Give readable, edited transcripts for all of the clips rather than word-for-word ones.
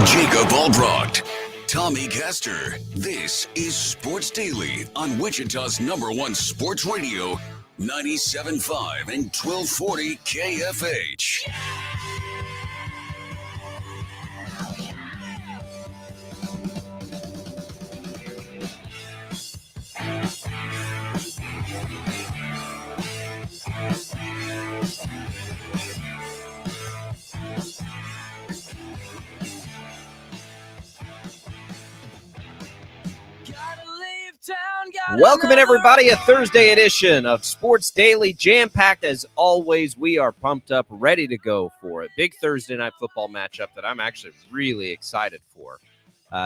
Jacob Albracht, Tommy Castor. This is Sports Daily on Wichita's #1 sports radio, 97.5 and 1240 KFH. Welcome in, everybody, a Thursday edition of Sports Daily, jam-packed as always. We are pumped up, ready to go for it. Big Thursday night football matchup that I'm actually really excited for.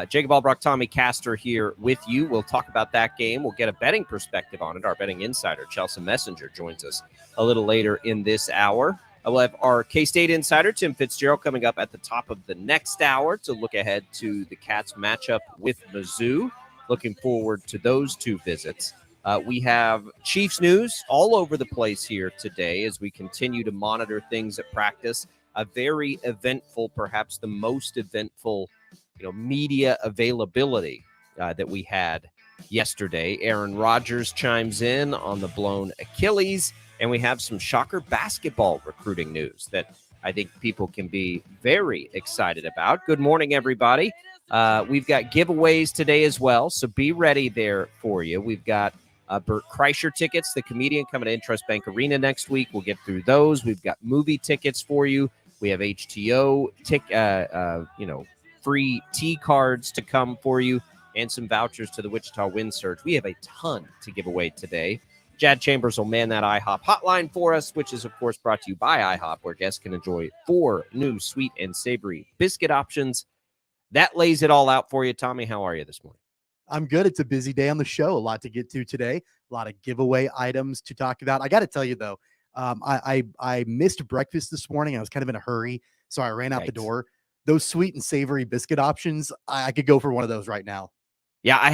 Jacob Albracht, Tommy Castor here with you. We'll talk about that game. We'll get a betting perspective on it. Our betting insider, Chelsea Messenger, joins us a little later in this hour. We'll have our K-State insider, Tim Fitzgerald, coming up at the top of the next hour to look ahead to the Cats matchup with Mizzou. Looking forward to those two visits. We have Chiefs news all over the place here today as we continue to monitor things at practice. A very eventful, perhaps the most eventful, media availability that we had yesterday. Aaron Rodgers chimes in on the blown Achilles, and we have some shocker basketball recruiting news that I think people can be very excited about. Good morning, everybody. We've got giveaways today as well, so be ready there for you. We've got Bert Kreischer tickets, the comedian, coming to Intrust Bank Arena next week. We'll get through those. We've got movie tickets for you. We have HTO free T cards to come for you, and some vouchers to the Wichita Wind Surge. We have a ton to give away today. Jad Chambers will man that IHOP hotline for us, which is, of course, brought to you by IHOP, where guests can enjoy 4 new sweet and savory biscuit options. That lays it all out for you. Tommy, how are you this morning? I'm good. It's a busy day on the show. A lot to get to today. A lot of giveaway items to talk about. I got to tell you, though, I missed breakfast this morning. I was kind of in a hurry, so I ran out the door. Those sweet and savory biscuit options, I could go for one of those right now. Yeah, I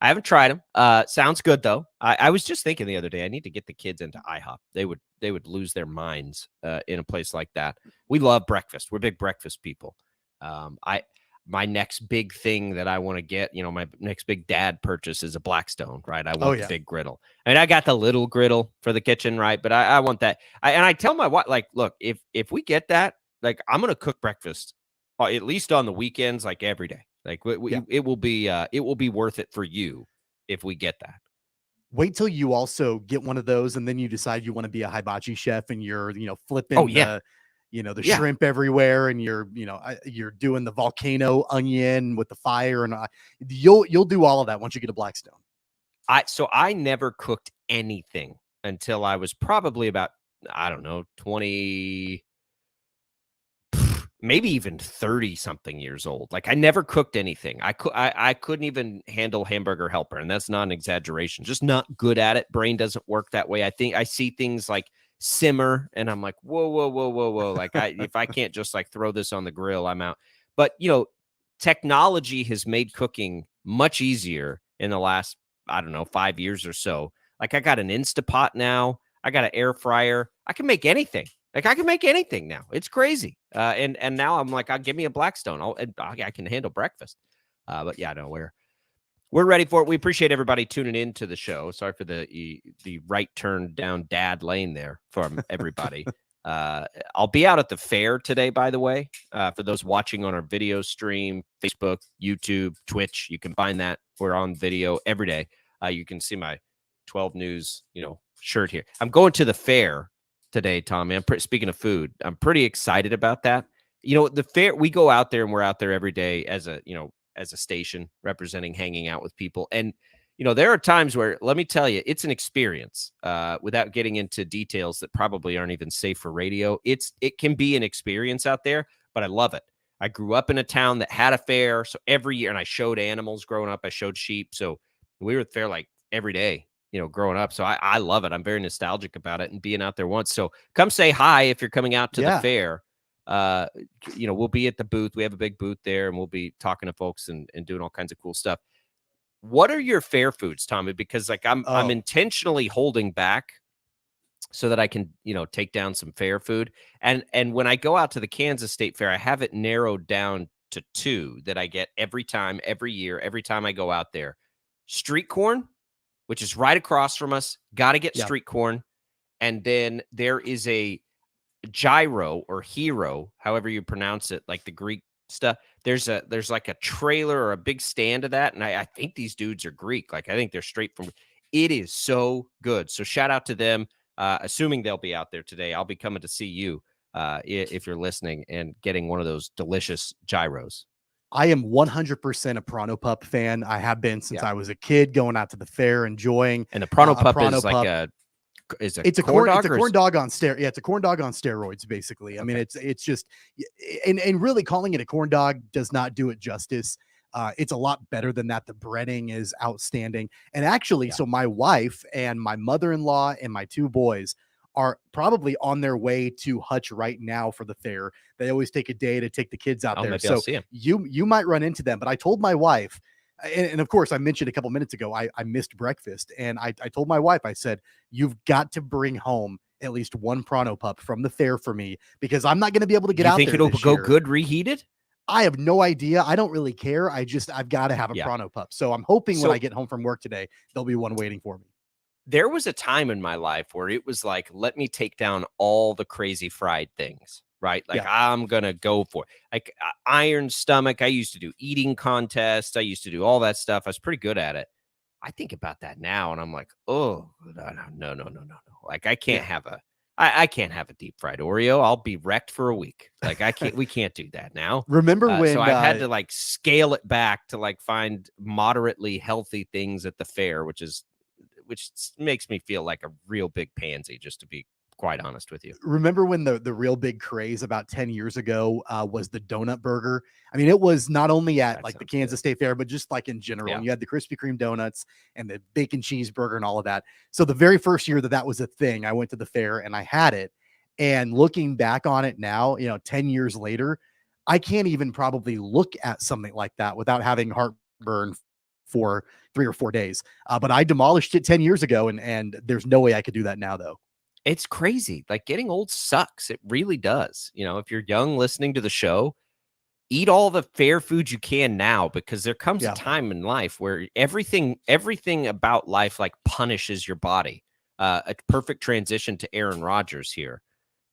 haven't tried them. Sounds good, though. I was just thinking the other day, I need to get the kids into IHOP. They would lose their minds in a place like that. We love breakfast. We're big breakfast people. My next big thing that I want to get, my next big dad purchase is a Blackstone, right? I want the big griddle. I mean, I got the little griddle for the kitchen, right? But I want that. And I tell my wife, look, if we get that, I'm going to cook breakfast at least on the weekends, every day. It will be worth it for you if we get that. Wait till you also get one of those, and then you decide you want to be a hibachi chef, and you're, flipping the shrimp everywhere, and you're doing the volcano onion with the fire, and you'll do all of that once you get a Blackstone. I never cooked anything until I was probably about, 20, maybe even 30 something years old. I never cooked anything. I couldn't even handle Hamburger Helper, and that's not an exaggeration. Just not good at it. Brain doesn't work that way. I think I see things like simmer, and I'm like, whoa. If I can't just throw this on the grill, I'm out. But technology has made cooking much easier in the last 5 years or so. I got an Instapot now. I got an air fryer. I can make anything. I can make anything now. It's crazy. And now I'm I'll give me a Blackstone. I can handle breakfast. But yeah, no, we're ready for it. We appreciate everybody tuning in to the show. Sorry for the right turn down dad lane there from everybody. I'll be out at the fair today, by the way. For those watching on our video stream, Facebook, YouTube, Twitch, you can find that. We're on video every day. You can see my 12 News, shirt here. I'm going to the fair today, Tommy. Speaking of food, I'm pretty excited about that. The fair, we go out there and we're out there every day as a station representing, hanging out with people. And, there are times where, let me tell you, it's an experience without getting into details that probably aren't even safe for radio. It can be an experience out there, but I love it. I grew up in a town that had a fair. So every year, and I showed animals growing up. I showed sheep. So we were at the fair every day, growing up. So I love it. I'm very nostalgic about it and being out there once. So come say hi if you're coming out to the fair. We'll be at the booth. We have a big booth there, and we'll be talking to folks and doing all kinds of cool stuff. What are your fair foods, Tommy? Because I'm intentionally holding back so that I can, take down some fair food. And when I go out to the Kansas State Fair, I have it narrowed down to two that I get every time, every year, every time I go out there. Street corn, which is right across from us. Got to get Yeah. street corn. And then there is a gyro or hero, however you pronounce it, like the Greek stuff. There's like a trailer or a big stand of that. And I think these dudes are Greek. Like I think they're straight from, it is so good. So shout out to them. Assuming they'll be out there today. I'll be coming to see you if you're listening and getting one of those delicious gyros. I am 100% a Prono Pup fan. I have been since Yeah. I was a kid, going out to the fair, enjoying. And the Prono Pup Prono is Pup. like it's a corn dog on steroids. Yeah, it's a corn dog on steroids, basically. I mean, it's just, and really calling it a corn dog does not do it justice. It's a lot better than that. The breading is outstanding. And actually, so my wife and my mother-in-law and my two boys are probably on their way to Hutch right now for the fair. They always take a day to take the kids out there. Maybe So I'll see 'em. you might run into them. But I told my wife, and of course I mentioned a couple minutes ago, I missed breakfast, and I told my wife, I said, you've got to bring home at least one Prono Pup from the fair for me, because I'm not going to be able to get out there. You think it'll go good reheated? I have no idea. I don't really care. I've got to have a Prono Pup. So I'm hoping when I get home from work today, there'll be one waiting for me. There was a time in my life where it was like, let me take down all the crazy fried things, right? Like I'm going to go for it. Like iron stomach. I used to do eating contests. I used to do all that stuff. I was pretty good at it. I think about that now and I'm like, oh, no. Like I can't have I can't have a deep fried Oreo. I'll be wrecked for a week. Like we can't do that now. Remember when so I had to like scale it back to like find moderately healthy things at the fair, which makes me feel like a real big pansy, just to be quite honest with you. Remember when the real big craze about 10 years ago was the donut burger? I mean, it was not only at like the Kansas State Fair, but just like in general. Yeah. And you had the Krispy Kreme donuts and the bacon cheeseburger and all of that. So the very first year that was a thing, I went to the fair and I had it. And looking back on it now, 10 years later, I can't even probably look at something like that without having heartburn for 3 or 4 days. But I demolished it 10 years ago, and there's no way I could do that now, though. It's crazy. Like getting old sucks. It really does. If you're young listening to the show, eat all the fair food you can now, because there comes a time in life where everything about life like punishes your body. A perfect transition to Aaron Rodgers here,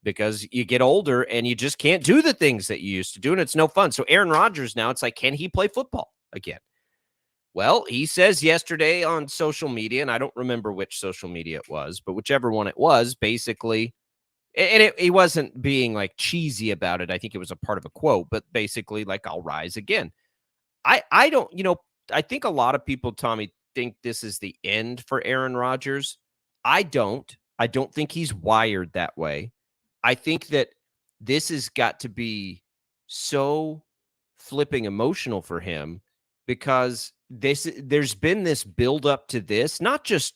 because you get older and you just can't do the things that you used to do, and it's no fun. So Aaron Rodgers now, it's like, can he play football again? Well, he says yesterday on social media, and I don't remember which social media it was, but whichever one it was, basically, and he wasn't being like cheesy about it. I think it was a part of a quote, but basically like, I'll rise again. I don't, I think a lot of people, Tommy, think this is the end for Aaron Rodgers. I don't think he's wired that way. I think that this has got to be so flipping emotional for him, because there's been this build up to this, not just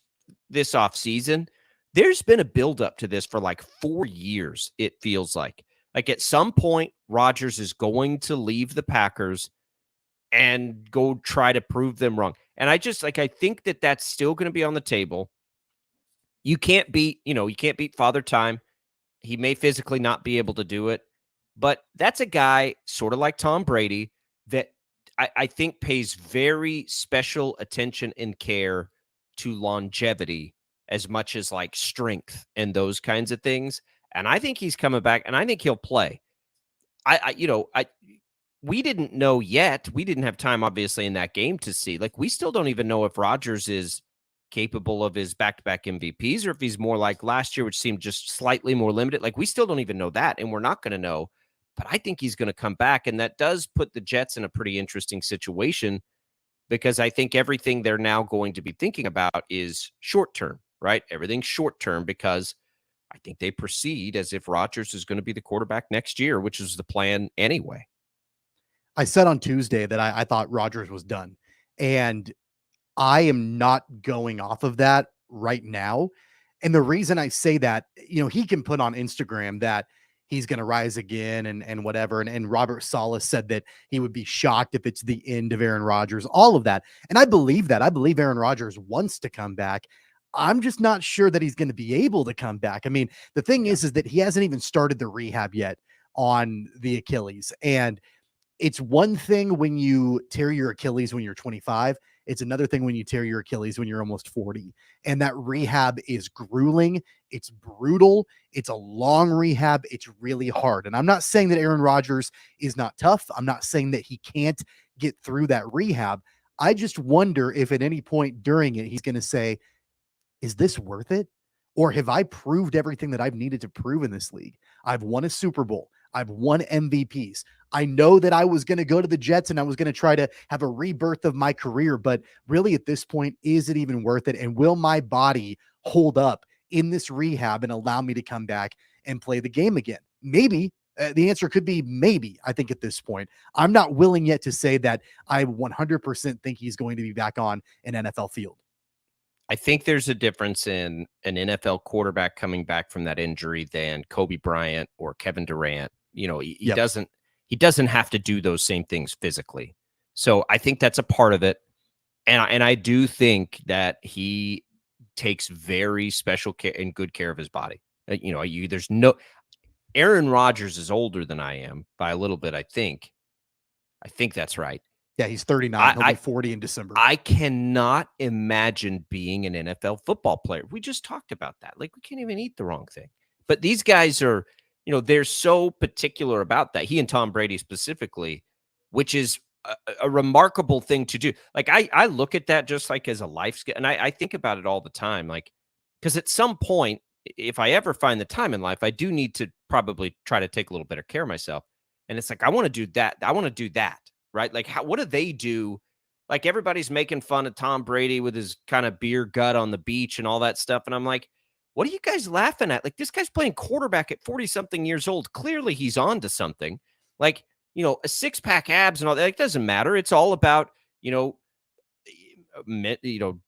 this off season. There's been a build up to this for like 4 years. It feels like at some point Rodgers is going to leave the Packers and go try to prove them wrong. And I think that that's still going to be on the table. You can't beat Father Time. He may physically not be able to do it, but that's a guy sort of like Tom Brady that I think pays very special attention and care to longevity as much as like strength and those kinds of things. And I think he's coming back, and I think he'll play. We didn't know yet. We didn't have time, obviously, in that game to see. Like, we still don't even know if Rodgers is capable of his back-to-back MVPs, or if he's more like last year, which seemed just slightly more limited. Like, we still don't even know that, and we're not going to know. But I think he's going to come back, and that does put the Jets in a pretty interesting situation, because I think everything they're now going to be thinking about is short-term, right? Everything's short-term, because I think they proceed as if Rodgers is going to be the quarterback next year, which is the plan anyway. I said on Tuesday that I thought Rodgers was done, and I am not going off of that right now. And the reason I say that, he can put on Instagram that he's going to rise again and whatever. And Robert Saleh said that he would be shocked if it's the end of Aaron Rodgers, all of that. And I believe that. I believe Aaron Rodgers wants to come back. I'm just not sure that he's going to be able to come back. I mean, the thing is that he hasn't even started the rehab yet on the Achilles. And it's one thing when you tear your Achilles when you're 25. It's another thing when you tear your Achilles when you're almost 40. And that rehab is grueling. It's brutal. It's a long rehab. It's really hard. And I'm not saying that Aaron Rodgers is not tough. I'm not saying that he can't get through that rehab. I just wonder if at any point during it, he's going to say, is this worth it? Or have I proved everything that I've needed to prove in this league? I've won a Super Bowl. I've won MVPs. I know that I was going to go to the Jets and I was going to try to have a rebirth of my career, but really at this point, is it even worth it? And will my body hold up in this rehab and allow me to come back and play the game again? Maybe. The answer could be maybe, I think at this point. I'm not willing yet to say that I 100% think he's going to be back on an NFL field. I think there's a difference in an NFL quarterback coming back from that injury than Kobe Bryant or Kevin Durant. He doesn't have to do those same things physically. So I think that's a part of it. And I do think that he takes very special care and good care of his body. Aaron Rodgers is older than I am by a little bit. I think that's right. Yeah, he's 39. He'll be 40 in December. I cannot imagine being an NFL football player. We just talked about that. Like, we can't even eat the wrong thing. But these guys are, they're so particular about that. He and Tom Brady specifically, which is a remarkable thing to do. Like, I look at that just like as a life skill. And I think about it all the time. Like, because at some point, if I ever find the time in life, I do need to probably try to take a little better care of myself. And it's like, I want to do that. I want to do that. Right? Like, what do they do? Like, everybody's making fun of Tom Brady with his kind of beer gut on the beach and all that stuff. And I'm like, what are you guys laughing at? Like, this guy's playing quarterback at 40 something years old. Clearly he's on to something. Like, a 6-pack abs and all that. It doesn't matter. It's all about,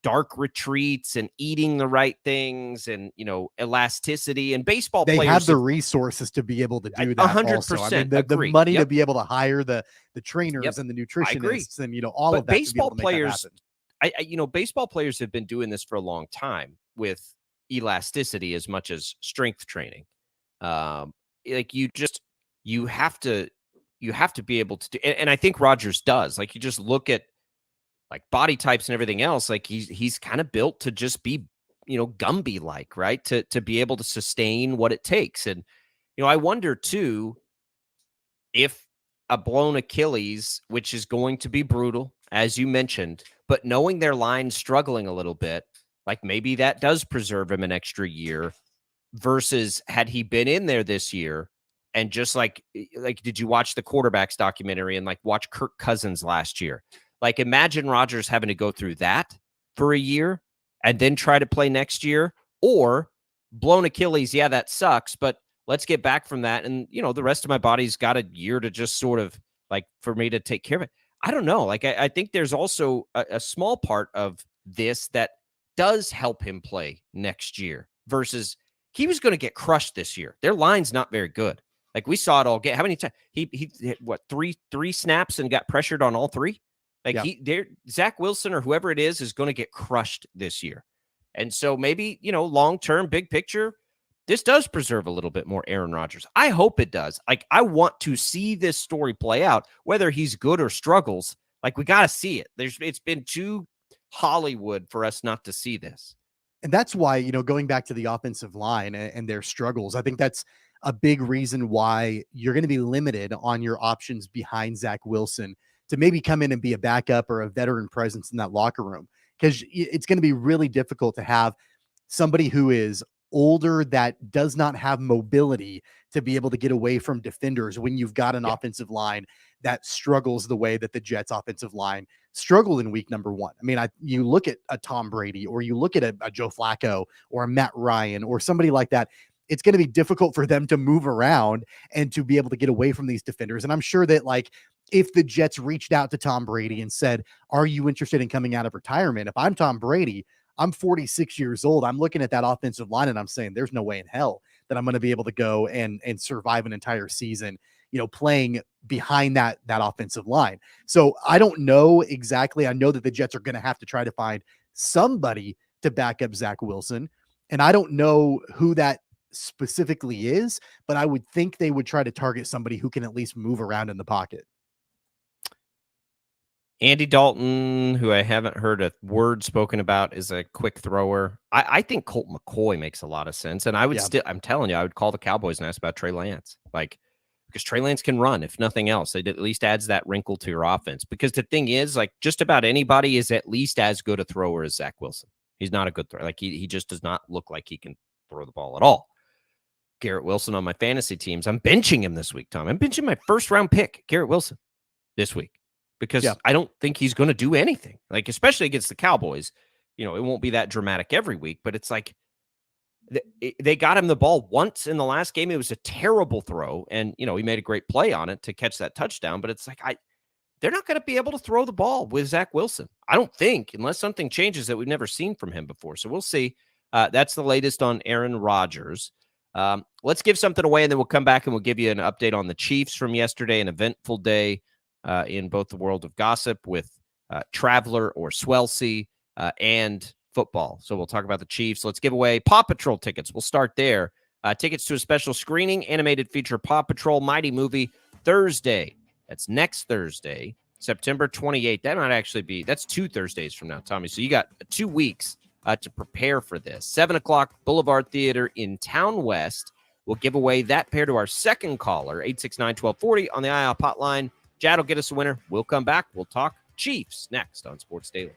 dark retreats and eating the right things and, elasticity, and baseball they players have the resources to be able to do that. 100%. Also. I mean, the money to be able to hire the trainers and the nutritionists and, all of that. Baseball to be able to players, make that happen. Baseball players have been doing this for a long time with elasticity as much as strength training. Like, you have to be able to do, and I think Rodgers does. Like, you just look at like body types and everything else, like he's kind of built to just be, Gumby like, right? To be able to sustain what it takes. And, I wonder too, if a blown Achilles, which is going to be brutal, as you mentioned, but knowing their line struggling a little bit, like maybe that does preserve him an extra year versus had he been in there this year and just like, did you watch the quarterbacks documentary and like watch Kirk Cousins last year? Like, imagine Rodgers having to go through that for a year and then try to play next year, or blown Achilles. Yeah, that sucks, but let's get back from that. And, the rest of my body's got a year to just sort of like for me to take care of it. I don't know. Like, I think there's also a small part of this that does help him play next year versus he was going to get crushed this year. Their line's not very good. Like, we saw it all get, how many times he hit what, three snaps and got pressured on all three? Like, Zach Wilson or whoever it is going to get crushed this year. And so maybe, long-term, big picture, this does preserve a little bit more Aaron Rodgers. I hope it does. Like, I want to see this story play out, whether he's good or struggles. Like, we got to see it. It's been too Hollywood for us not to see this. And that's why, going back to the offensive line and their struggles, I think that's a big reason why you're going to be limited on your options behind Zach Wilson to maybe come in and be a backup or a veteran presence in that locker room, because it's going to be really difficult to have somebody who is older that does not have mobility to be able to get away from defenders when you've got an offensive line that struggles the way that the Jets offensive line struggled in week number 1. I mean, you look at a Tom Brady, or you look at a Joe Flacco or a Matt Ryan or somebody like that. It's going to be difficult for them to move around and to be able to get away from these defenders. And I'm sure that, like, if the Jets reached out to Tom Brady and said, are you interested in coming out of retirement? If I'm Tom Brady, I'm 46 years old. I'm looking at that offensive line and I'm saying, there's no way in hell that I'm going to be able to go and survive an entire season, playing behind that offensive line. So I don't know exactly. I know that the Jets are going to have to try to find somebody to back up Zach Wilson. And I don't know who that specifically is, but I would think they would try to target somebody who can at least move around in the pocket. Andy Dalton, who I haven't heard a word spoken about, is a quick thrower. I think Colt McCoy makes a lot of sense. And I would I'm telling you, I would call the Cowboys and ask about Trey Lance. Because Trey Lance can run, if nothing else. It at least adds that wrinkle to your offense. Because the thing is, just about anybody is at least as good a thrower as Zach Wilson. He's not a good thrower. He just does not look like he can throw the ball at all. Garrett Wilson on my fantasy teams. I'm benching him this week, Tom. I'm benching my first-round pick, Garrett Wilson, this week. Because I don't think he's going to do anything. Especially against the Cowboys. It won't be that dramatic every week, but it's they got him the ball once in the last game. It was a terrible throw, and he made a great play on it to catch that touchdown. But it's they're not going to be able to throw the ball with Zach Wilson, I don't think, unless something changes that we've never seen from him before. So we'll see. That's the latest on Aaron Rodgers. Let's give something away, and then we'll come back and we'll give you an update on the Chiefs from yesterday, an eventful day in both the world of gossip with Traveler or Swelsey and football. So we'll talk about the Chiefs. Let's give away Paw Patrol tickets. We'll start there. Tickets to a special screening, animated feature Paw Patrol Mighty Movie Thursday. That's next Thursday, September 28th. That might actually that's 2 Thursdays from now, Tommy. So you got 2 weeks to prepare for this. 7 o'clock, Boulevard Theater in Town West. We'll give away that pair to our second caller, 869-1240 on the IHOP hotline. Jad will get us a winner. We'll come back. We'll talk Chiefs next on Sports Daily.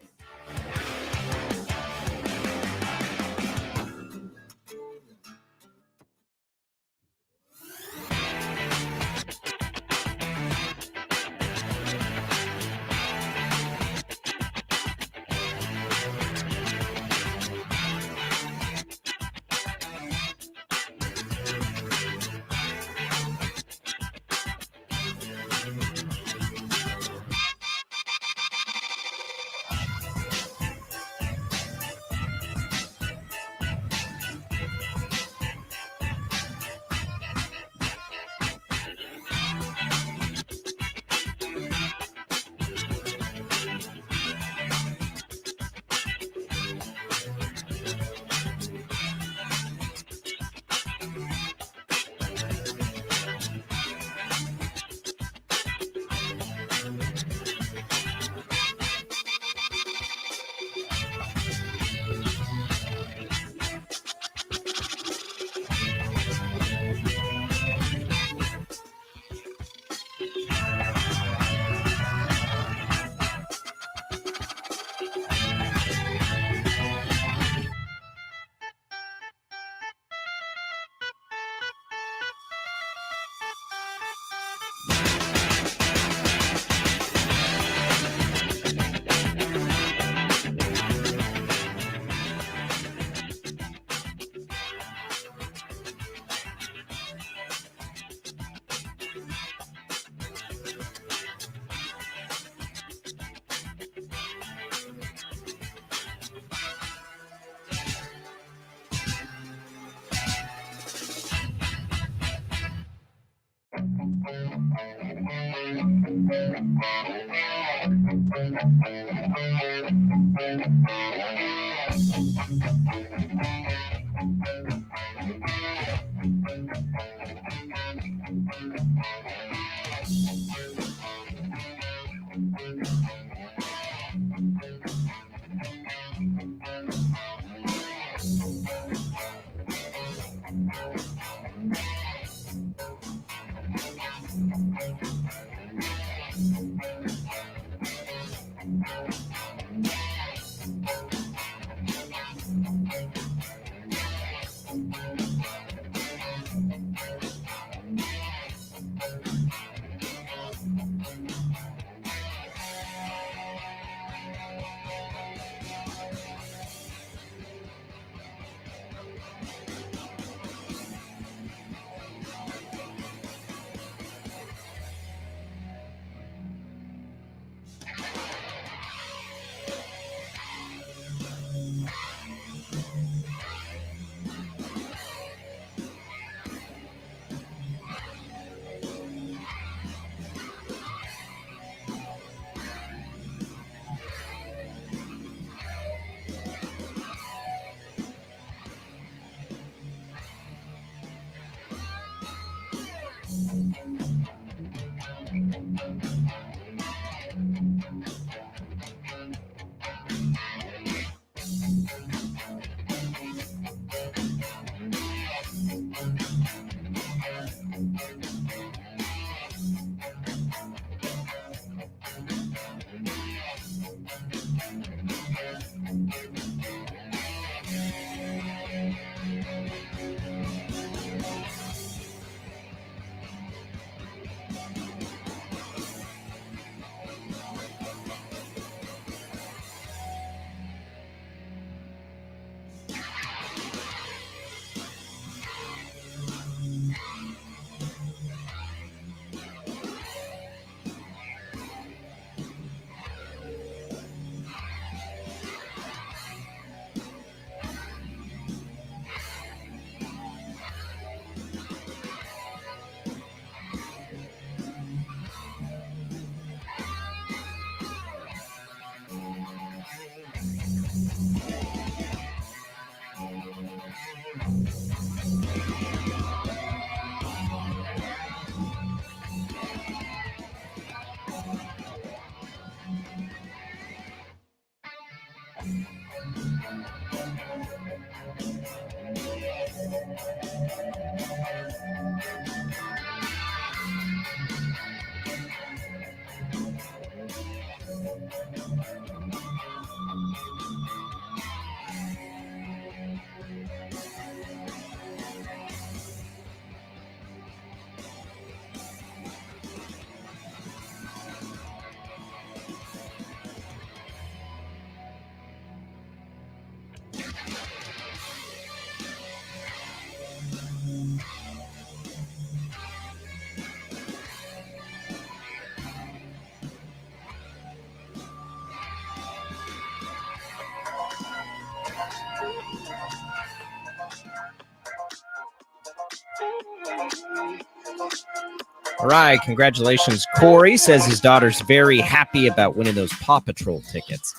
All right, congratulations. Corey says his daughter's very happy about winning those Paw Patrol tickets.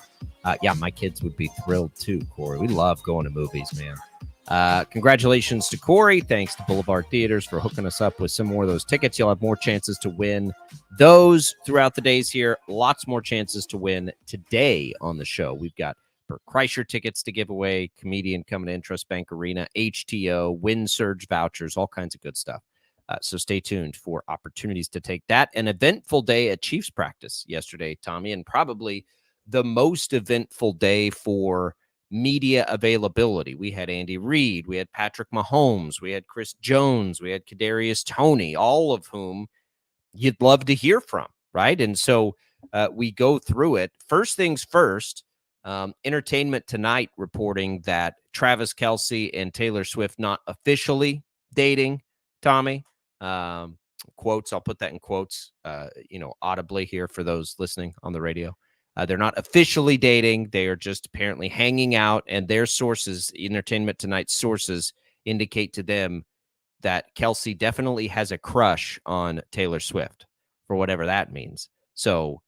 Yeah, my kids would be thrilled too, Corey. We love going to movies, man. Congratulations to Corey. Thanks to Boulevard Theaters for hooking us up with some more of those tickets. You'll have more chances to win those throughout the days here. Lots more chances to win today on the show. We've got Bert Kreischer tickets to give away, comedian coming to Interest Bank Arena, HTO, Wind Surge vouchers, all kinds of good stuff. So stay tuned for opportunities to take that. An eventful day at Chiefs practice yesterday, Tommy, and probably the most eventful day for media availability. We had Andy Reid, we had Patrick Mahomes, we had Chris Jones, we had Kadarius Toney, all of whom you'd love to hear from, right? And so we go through it. First things first, Entertainment Tonight reporting that Travis Kelce and Taylor Swift not officially dating, Tommy. Quotes, I'll put that in quotes, audibly here for those listening on the radio. They're not officially dating. They are just apparently hanging out, and their sources, Entertainment Tonight's sources, indicate to them that Kelce definitely has a crush on Taylor Swift, for whatever that means. So,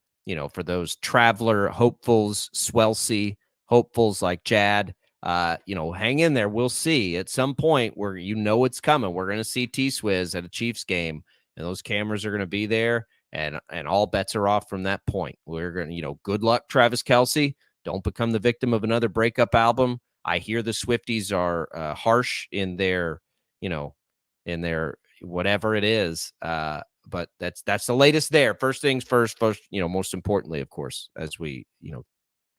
for those traveler hopefuls, Swelsey hopefuls like Jad, hang in there. We'll see at some point where it's coming. We're going to see T-Swizz at a Chiefs game, and those cameras are going to be there, and all bets are off from that point. We're going to, good luck, Travis Kelce. Don't become the victim of another breakup album. I hear the Swifties are harsh in their, in their whatever it is. But that's the latest there. First things first, most importantly, of course, as we,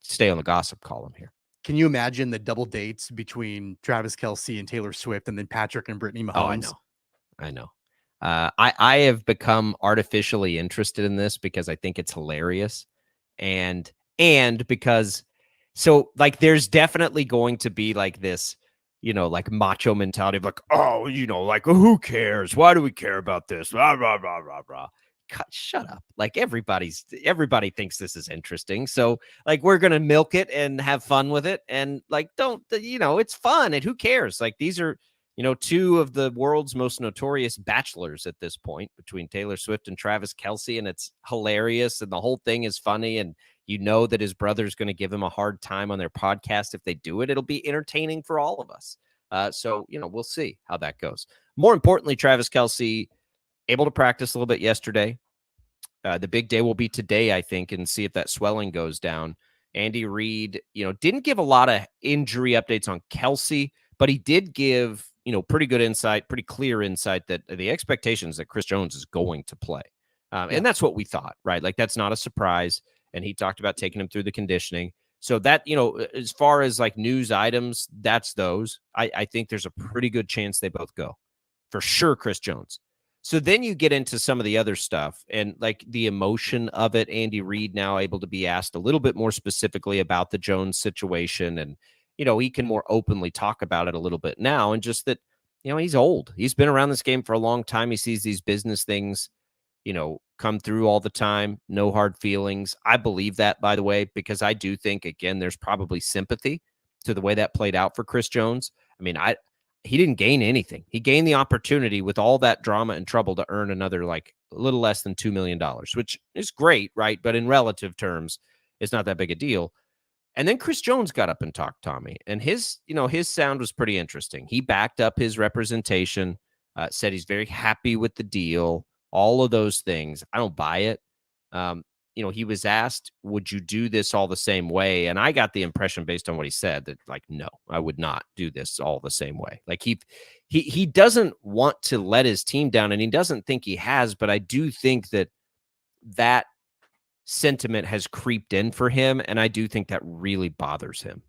stay on the gossip column here. Can you imagine the double dates between Travis Kelce and Taylor Swift and then Patrick and Brittany Mahomes? Oh, I know. I have become artificially interested in this because I think it's hilarious. And because there's definitely going to be like this, like macho mentality of like, oh, like, who cares? Why do we care about this? Blah, blah, blah, blah, blah. Shut up. Like everybody thinks this is interesting. So like, we're going to milk it and have fun with it. And like, it's fun. And who cares? Like these are, two of the world's most notorious bachelors at this point between Taylor Swift and Travis Kelce. And it's hilarious. And the whole thing is funny. And that his brother's going to give him a hard time on their podcast. If they do it, it'll be entertaining for all of us. So, we'll see how that goes. More importantly, Travis Kelce able to practice a little bit yesterday. The big day will be today, I think, and see if that swelling goes down. Andy Reid, didn't give a lot of injury updates on Kelce, but he did give, pretty good insight, pretty clear insight that the expectations that Chris Jones is going to play. And that's what we thought, right? Like, that's not a surprise. And he talked about taking him through the conditioning. So that, as far as like news items, that's those. I think there's a pretty good chance they both go. For sure, Chris Jones. So then you get into some of the other stuff and like the emotion of it. Andy Reid now able to be asked a little bit more specifically about the Jones situation. And, he can more openly talk about it a little bit now. And just that, he's old. He's been around this game for a long time. He sees these business things, come through all the time. No hard feelings. I believe that, by the way, because I do think, again, there's probably sympathy to the way that played out for Chris Jones. I mean, he didn't gain anything. He gained the opportunity with all that drama and trouble to earn another, like a little less than $2 million, which is great, right? But in relative terms, it's not that big a deal. And then Chris Jones got up and talked, Tommy, and his sound was pretty interesting. He backed up his representation, said he's very happy with the deal, all of those things. I don't buy it. He was asked, would you do this all the same way? And I got the impression based on what he said that like, no, I would not do this all the same way. Like he doesn't want to let his team down, and he doesn't think he has, but I do think that sentiment has creeped in for him. And I do think that really bothers him.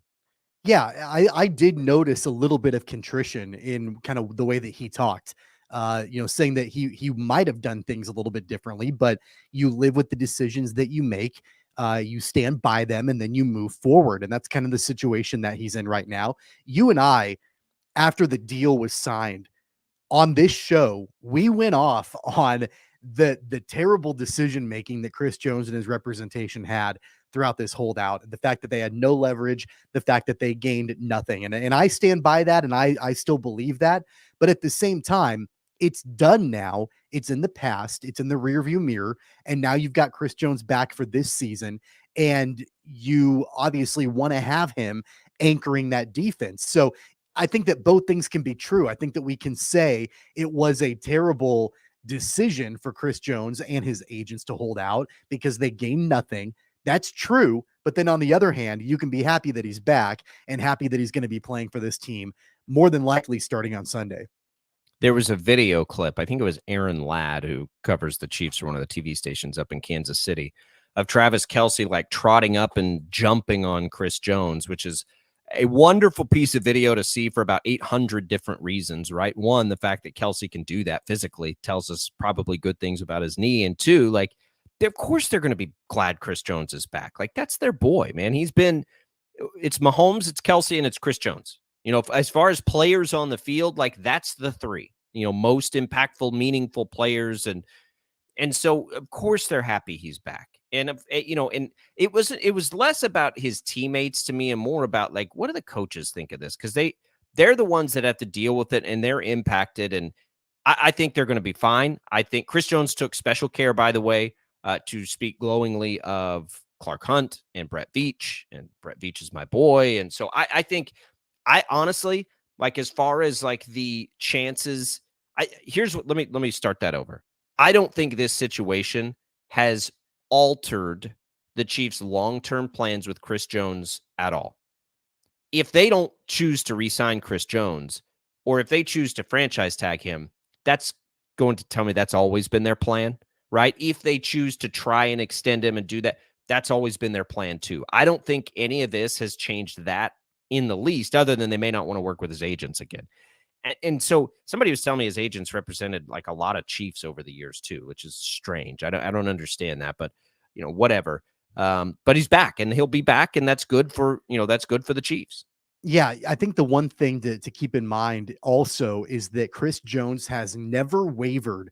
Yeah, I did notice a little bit of contrition in kind of the way that he talked. Saying that he might have done things a little bit differently, but you live with the decisions that you make, you stand by them, and then you move forward. And that's kind of the situation that he's in right now. You and I, after the deal was signed on this show, we went off on the terrible decision making that Chris Jones and his representation had throughout this holdout, the fact that they had no leverage, the fact that they gained nothing. And I stand by that, and I still believe that. But at the same time, it's done now. It's in the past. It's in the rearview mirror. And now you've got Chris Jones back for this season. And you obviously want to have him anchoring that defense. So I think that both things can be true. I think that we can say it was a terrible decision for Chris Jones and his agents to hold out because they gained nothing. That's true. But then on the other hand, you can be happy that he's back and happy that he's going to be playing for this team more than likely starting on Sunday. There was a video clip, I think it was Aaron Ladd, who covers the Chiefs for one of the TV stations up in Kansas City, of Travis Kelce like trotting up and jumping on Chris Jones, which is a wonderful piece of video to see for about 800 different reasons, right? One, the fact that Kelce can do that physically tells us probably good things about his knee. And two, like, of course they're going to be glad Chris Jones is back. Like, that's their boy, man. It's Mahomes, it's Kelce, and it's Chris Jones. As far as players on the field, like, that's the three, most impactful, meaningful players. And so of course they're happy he's back. And, and it was less about his teammates to me and more about, like, what do the coaches think of this? Because they're the ones that have to deal with it and they're impacted. And I think they're going to be fine. I think Chris Jones took special care, by the way, to speak glowingly of Clark Hunt and Brett Veach, and Brett Veach is my boy. And so I think, I honestly, like, as far as like the chances, let me start that over. I don't think this situation has altered the Chiefs' long-term plans with Chris Jones at all. If they don't choose to re-sign Chris Jones, or if they choose to franchise tag him, that's going to tell me that's always been their plan, right? If they choose to try and extend him and do that, that's always been their plan too. I don't think any of this has changed that in the least, other than they may not want to work with his agents again. And so somebody was telling me his agents represented like a lot of Chiefs over the years too, which is strange. I don't understand that, but whatever. But he's back and he'll be back, and that's good for the Chiefs. Yeah, I think the one thing to keep in mind also is that Chris Jones has never wavered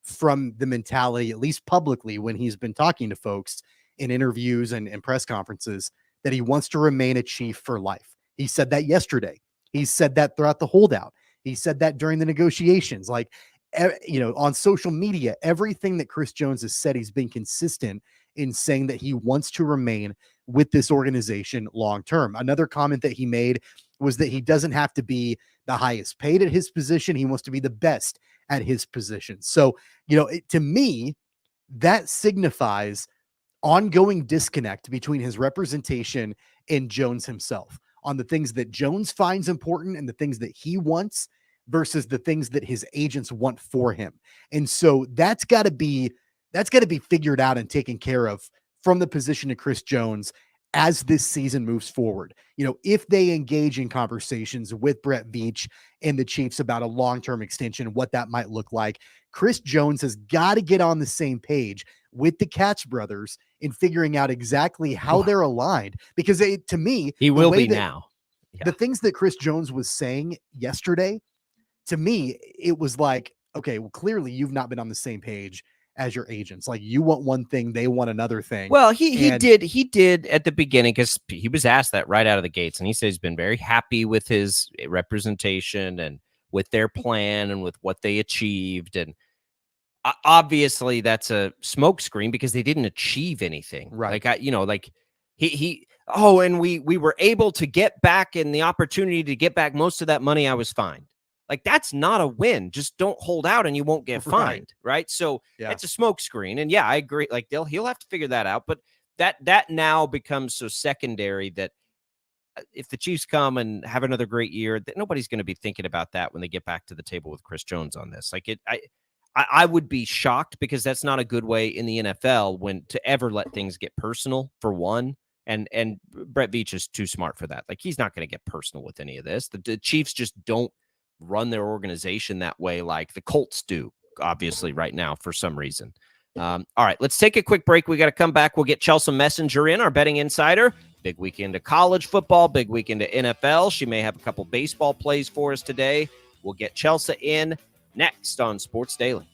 from the mentality, at least publicly, when he's been talking to folks in interviews and press conferences, that he wants to remain a Chief for life. He said that yesterday. He said that throughout the holdout. He said that during the negotiations. Like, on social media, everything that Chris Jones has said, he's been consistent in saying that he wants to remain with this organization long term. Another comment that he made was that he doesn't have to be the highest paid at his position. He wants to be the best at his position. So, to me, that signifies ongoing disconnect between his representation and Jones himself on the things that Jones finds important and the things that he wants versus the things that his agents want for him. And so that's got to be figured out and taken care of from the position of Chris Jones as this season moves forward. If they engage in conversations with Brett Veach and the Chiefs about a long-term extension, what that might look like, Chris Jones has got to get on the same page with the Katz brothers in figuring out exactly how they're aligned. Because to me, he will be now. Yeah. The things that Chris Jones was saying yesterday, to me, it was like, okay, well, clearly you've not been on the same page as your agents. Like, you want one thing, they want another thing. Well, he did at the beginning, because he was asked that right out of the gates, and he said he's been very happy with his representation and with their plan and with what they achieved. And obviously that's a smokescreen because they didn't achieve anything. Right. And we were able to get back, and the opportunity to get back most of that money, I was fined. Like, that's not a win. Just don't hold out and you won't get fined. Right. So it's a smokescreen. And yeah, I agree. Like, he'll have to figure that out. But that now becomes so secondary that if the Chiefs come and have another great year, that nobody's going to be thinking about that when they get back to the table with Chris Jones on this. Like, I would be shocked, because that's not a good way in the NFL to ever let things get personal, for one. And Brett Veach is too smart for that. Like, he's not going to get personal with any of this. The Chiefs just don't run their organization that way like the Colts do, obviously, right now for some reason. All right, let's take a quick break. We got to come back. We'll get Chelsea Messenger in, our betting insider. Big weekend of college football, big weekend of NFL. She may have a couple baseball plays for us today. We'll get Chelsea in next on Sports Daily.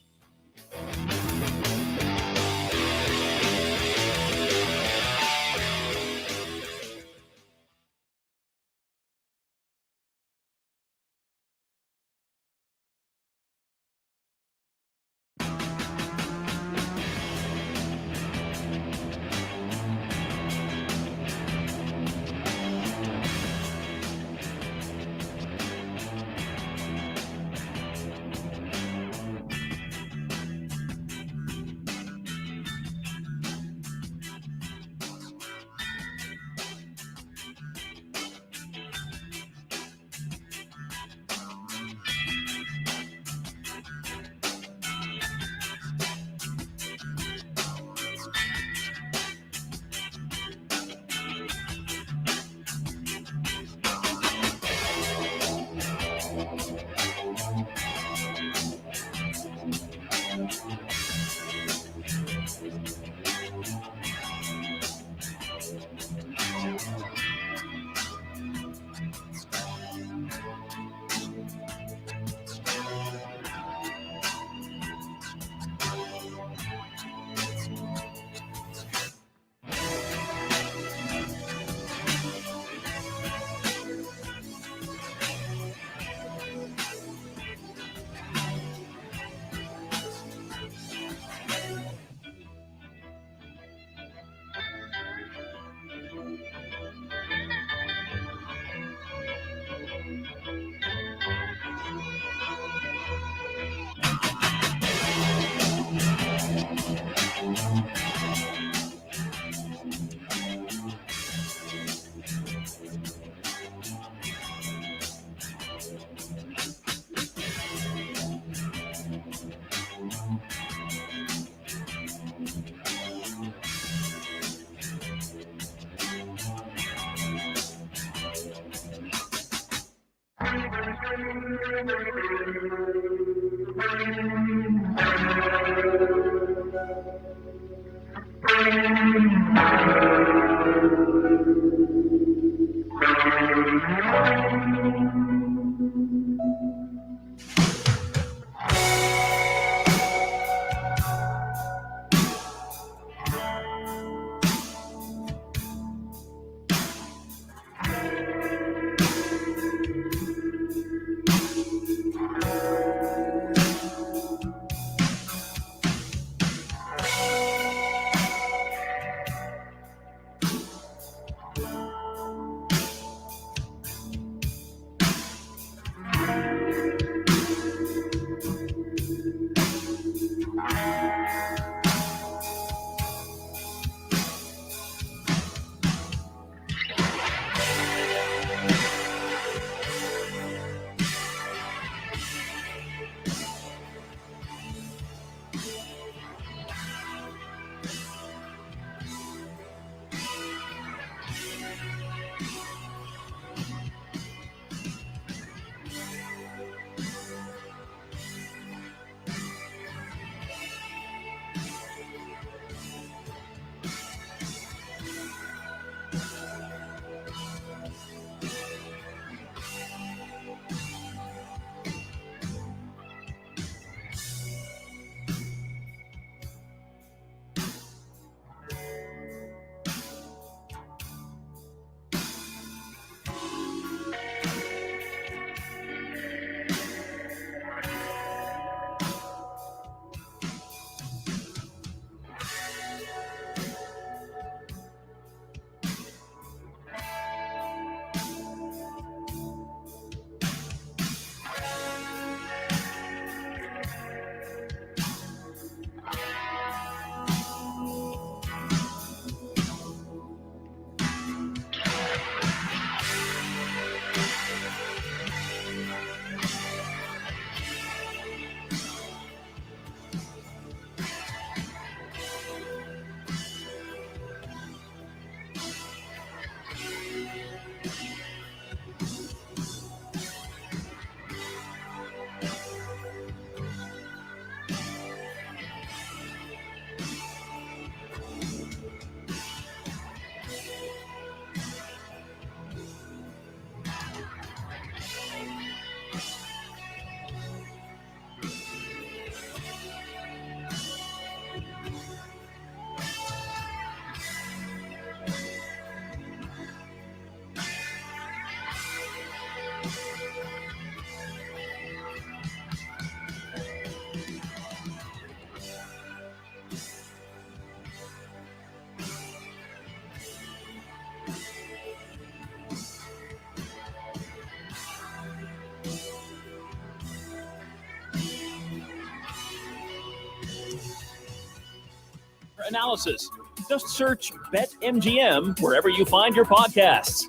Analysis. Just search BetMGM wherever you find your podcasts.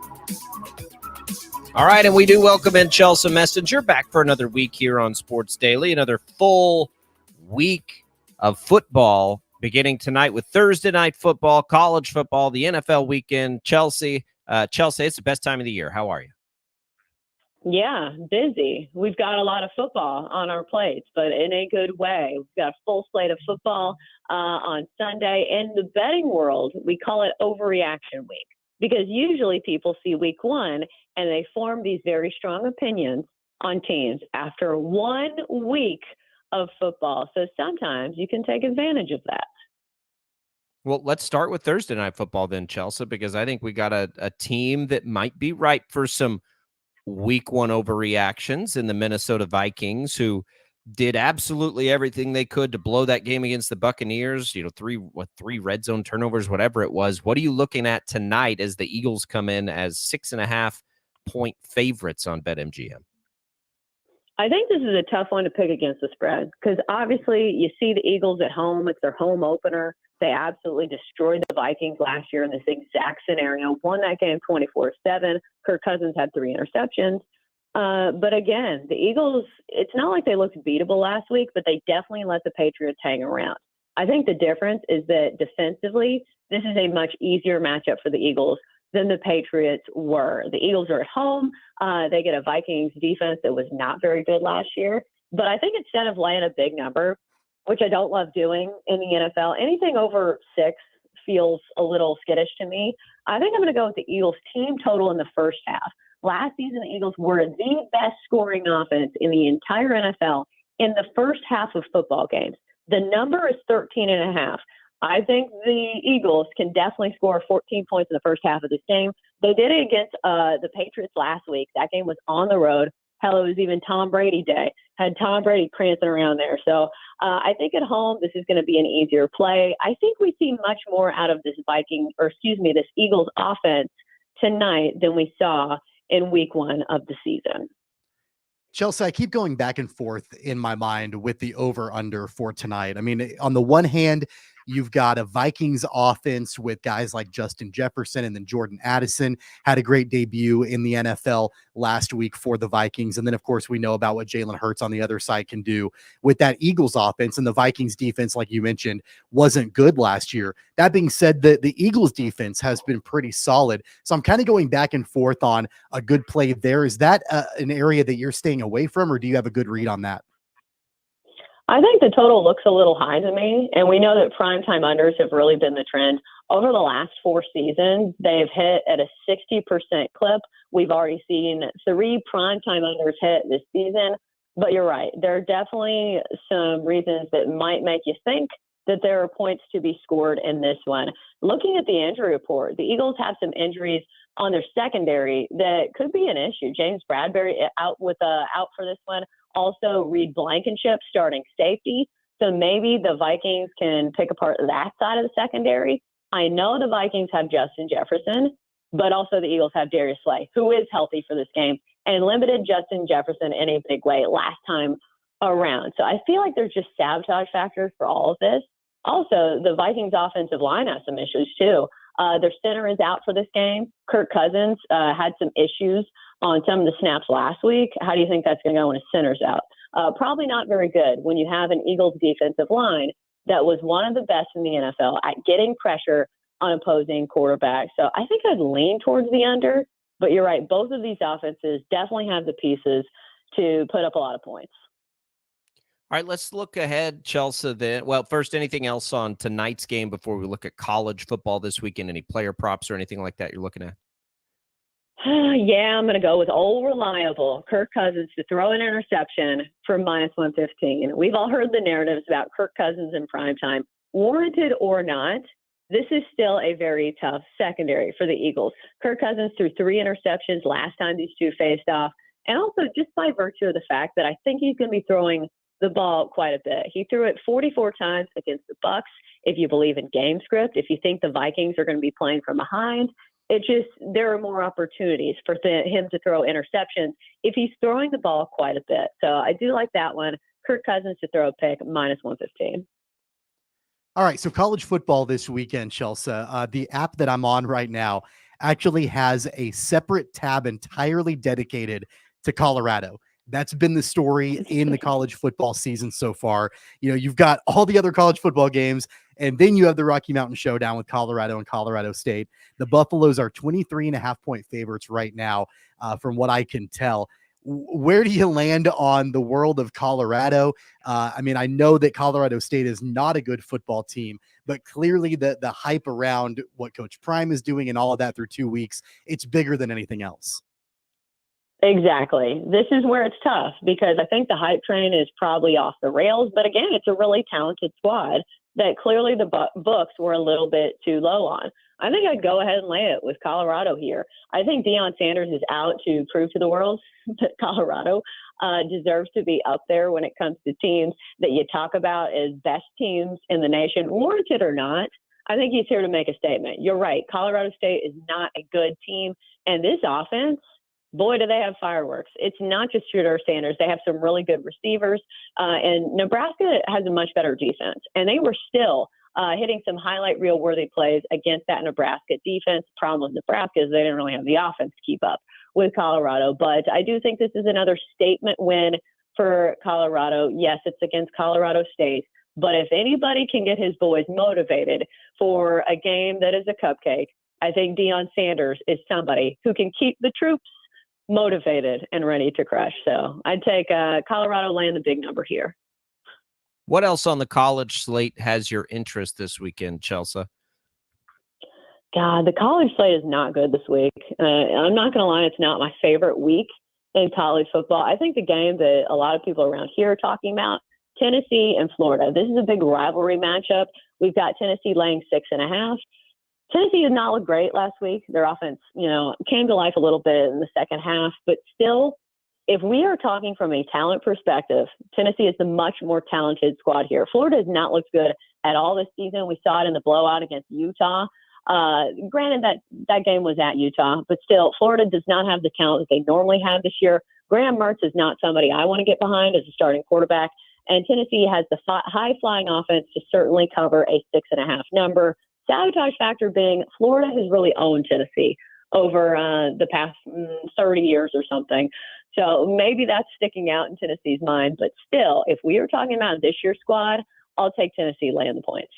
All right, and we do welcome in Chelsea Messenger back for another week here on Sports Daily, another full week of football beginning tonight with Thursday night football, college football, the NFL weekend. Chelsea, it's the best time of the year. How are you? Yeah, busy. We've got a lot of football on our plates, but in a good way. We've got a full slate of football on Sunday. In the betting world, we call it overreaction week because usually people see week one and they form these very strong opinions on teams after 1 week of football. So sometimes you can take advantage of that. Well, let's start with Thursday Night Football then, Chelsea, because I think we got a team that might be ripe for some week one overreactions in the Minnesota Vikings, who did absolutely everything they could to blow that game against the Buccaneers. You know, three red zone turnovers, whatever it was. What are you looking at tonight as the Eagles come in as 6.5-point favorites on BetMGM? I think this is a tough one to pick against the spread because obviously you see the Eagles at home. It's their home opener. They absolutely destroyed the Vikings last year in this exact scenario, won that game 24-7. Kirk Cousins had 3 interceptions. But again, the Eagles, it's not like they looked beatable last week, but they definitely let the Patriots hang around. I think the difference is that defensively, this is a much easier matchup for the Eagles than the Patriots were. The Eagles are at home. They get a Vikings defense that was not very good last year. But I think instead of laying a big number, which I don't love doing in the NFL, anything over 6 feels a little skittish to me. I think I'm going to go with the Eagles team total in the first half. Last season, the Eagles were the best scoring offense in the entire NFL in the first half of football games. The number is 13.5. I think the Eagles can definitely score 14 points in the first half of this game. They did it against the Patriots last week. That game was on the road. Hell, it was even Tom Brady day. Had Tom Brady prancing around there. So I think at home, this is going to be an easier play. I think we see much more out of this this Eagles offense tonight than we saw in week one of the season. Chelsea, I keep going back and forth in my mind with the over-under for tonight. I mean, on the one hand, you've got a Vikings offense with guys like Justin Jefferson, and then Jordan Addison had a great debut in the NFL last week for the Vikings. And then, of course, we know about what Jalen Hurts on the other side can do with that Eagles offense. And the Vikings defense, like you mentioned, wasn't good last year. That being said, the Eagles defense has been pretty solid. So I'm kind of going back and forth on a good play there. Is that an area that you're staying away from, or do you have a good read on that? I think the total looks a little high to me, and we know that primetime unders have really been the trend. Over the last 4 seasons, they've hit at a 60% clip. We've already seen 3 primetime unders hit this season, but you're right. There are definitely some reasons that might make you think that there are points to be scored in this one. Looking at the injury report, the Eagles have some injuries on their secondary that could be an issue. James Bradbury out for this one. Also, Reed Blankenship starting safety. So maybe the Vikings can pick apart that side of the secondary. I know the Vikings have Justin Jefferson, but also the Eagles have Darius Slay, who is healthy for this game, and limited Justin Jefferson in a big way last time around. So I feel like there's just sabotage factors for all of this. Also, the Vikings offensive line has some issues too. Their center is out for this game. Kirk Cousins had some issues on some of the snaps last week. How do you think that's going to go when his center's out? Probably not very good when you have an Eagles defensive line that was one of the best in the NFL at getting pressure on opposing quarterbacks. So I think I'd lean towards the under, but you're right. Both of these offenses definitely have the pieces to put up a lot of points. All right, let's look ahead, Chelsea, then. Well, first, anything else on tonight's game before we look at college football this weekend? Any player props or anything like that you're looking at? Yeah, I'm going to go with old reliable Kirk Cousins to throw an interception for -115. We've all heard the narratives about Kirk Cousins in primetime. Warranted or not, this is still a very tough secondary for the Eagles. Kirk Cousins threw 3 interceptions last time these two faced off. And also just by virtue of the fact that I think he's going to be throwing the ball quite a bit. He threw it 44 times against the Bucs. If you believe in game script, if you think the Vikings are going to be playing from behind, there are more opportunities for him to throw interceptions if he's throwing the ball quite a bit. So I do like that one. Kirk Cousins to throw a pick, -115. All right, so college football this weekend, Chelsea. The app that I'm on right now actually has a separate tab entirely dedicated to Colorado. That's been the story in the college football season so far. You know, you've got all the other college football games, and then you have the Rocky Mountain Showdown with Colorado and Colorado State. The Buffaloes are 23.5-point favorites right now, from what I can tell. Where do you land on the world of Colorado? I mean, I know that Colorado State is not a good football team, but clearly the hype around what Coach Prime is doing and all of that through 2 weeks, it's bigger than anything else. Exactly. This is where it's tough because I think the hype train is probably off the rails. But again, it's a really talented squad that clearly the books were a little bit too low on. I think I'd go ahead and lay it with Colorado here. I think Deion Sanders is out to prove to the world that Colorado deserves to be up there when it comes to teams that you talk about as best teams in the nation, warranted or not. I think he's here to make a statement. You're right. Colorado State is not a good team. And this offense, boy, do they have fireworks. It's not just Shooter Sanders. They have some really good receivers. And Nebraska has a much better defense. And they were still hitting some highlight reel-worthy plays against that Nebraska defense. The problem with Nebraska is they didn't really have the offense to keep up with Colorado. But I do think this is another statement win for Colorado. Yes, it's against Colorado State. But if anybody can get his boys motivated for a game that is a cupcake, I think Deion Sanders is somebody who can keep the troops motivated and ready to crush. So I'd take Colorado laying the big number here. What else on the college slate has your interest this weekend, Chelsea? God, the college slate is not good this week. I'm not going to lie, it's not my favorite week in college football. I think the game that a lot of people around here are talking about, Tennessee and Florida. This is a big rivalry matchup. We've got Tennessee laying 6.5. Tennessee did not look great last week. Their offense, came to life a little bit in the second half, but still, if we are talking from a talent perspective, Tennessee is the much more talented squad here. Florida has not looked good at all this season. We saw it in the blowout against Utah. Granted, that game was at Utah, but still, Florida does not have the talent that they normally have this year. Graham Mertz is not somebody I want to get behind as a starting quarterback, and Tennessee has the high-flying offense to certainly cover a 6.5 number. Sabotage factor being Florida has really owned Tennessee over the past 30 years or something. So maybe that's sticking out in Tennessee's mind. But still, if we are talking about this year's squad, I'll take Tennessee laying the points.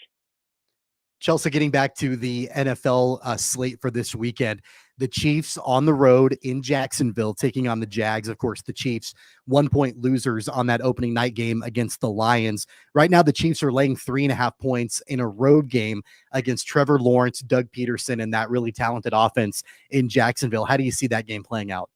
Chelsea, getting back to the NFL slate for this weekend, the Chiefs on the road in Jacksonville taking on the Jags. Of course, the Chiefs 1-point losers on that opening night game against the Lions. Right now, the Chiefs are laying 3.5 points in a road game against Trevor Lawrence, Doug Peterson, and that really talented offense in Jacksonville. How do you see that game playing out?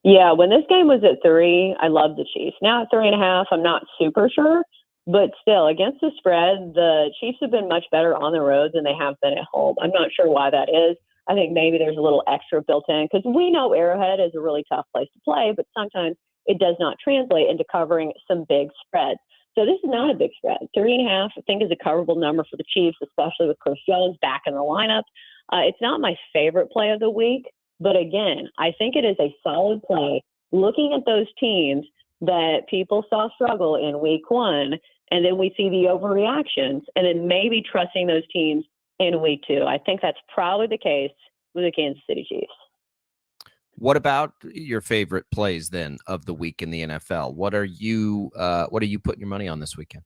Yeah, when this game was at 3, I loved the Chiefs. Now at 3.5, I'm not super sure. But still, against the spread, the Chiefs have been much better on the road than they have been at home. I'm not sure why that is. I think maybe there's a little extra built in because we know Arrowhead is a really tough place to play, but sometimes it does not translate into covering some big spreads. So this is not a big spread. 3.5, I think, is a coverable number for the Chiefs, especially with Chris Jones back in the lineup. It's not my favorite play of the week, but again, I think it is a solid play. Looking at those teams that people saw struggle in week 1, and then we see the overreactions, and then maybe trusting those teams in week 2. I think that's probably the case with the Kansas City Chiefs. What about your favorite plays then of the week in the NFL? What are you putting your money on this weekend?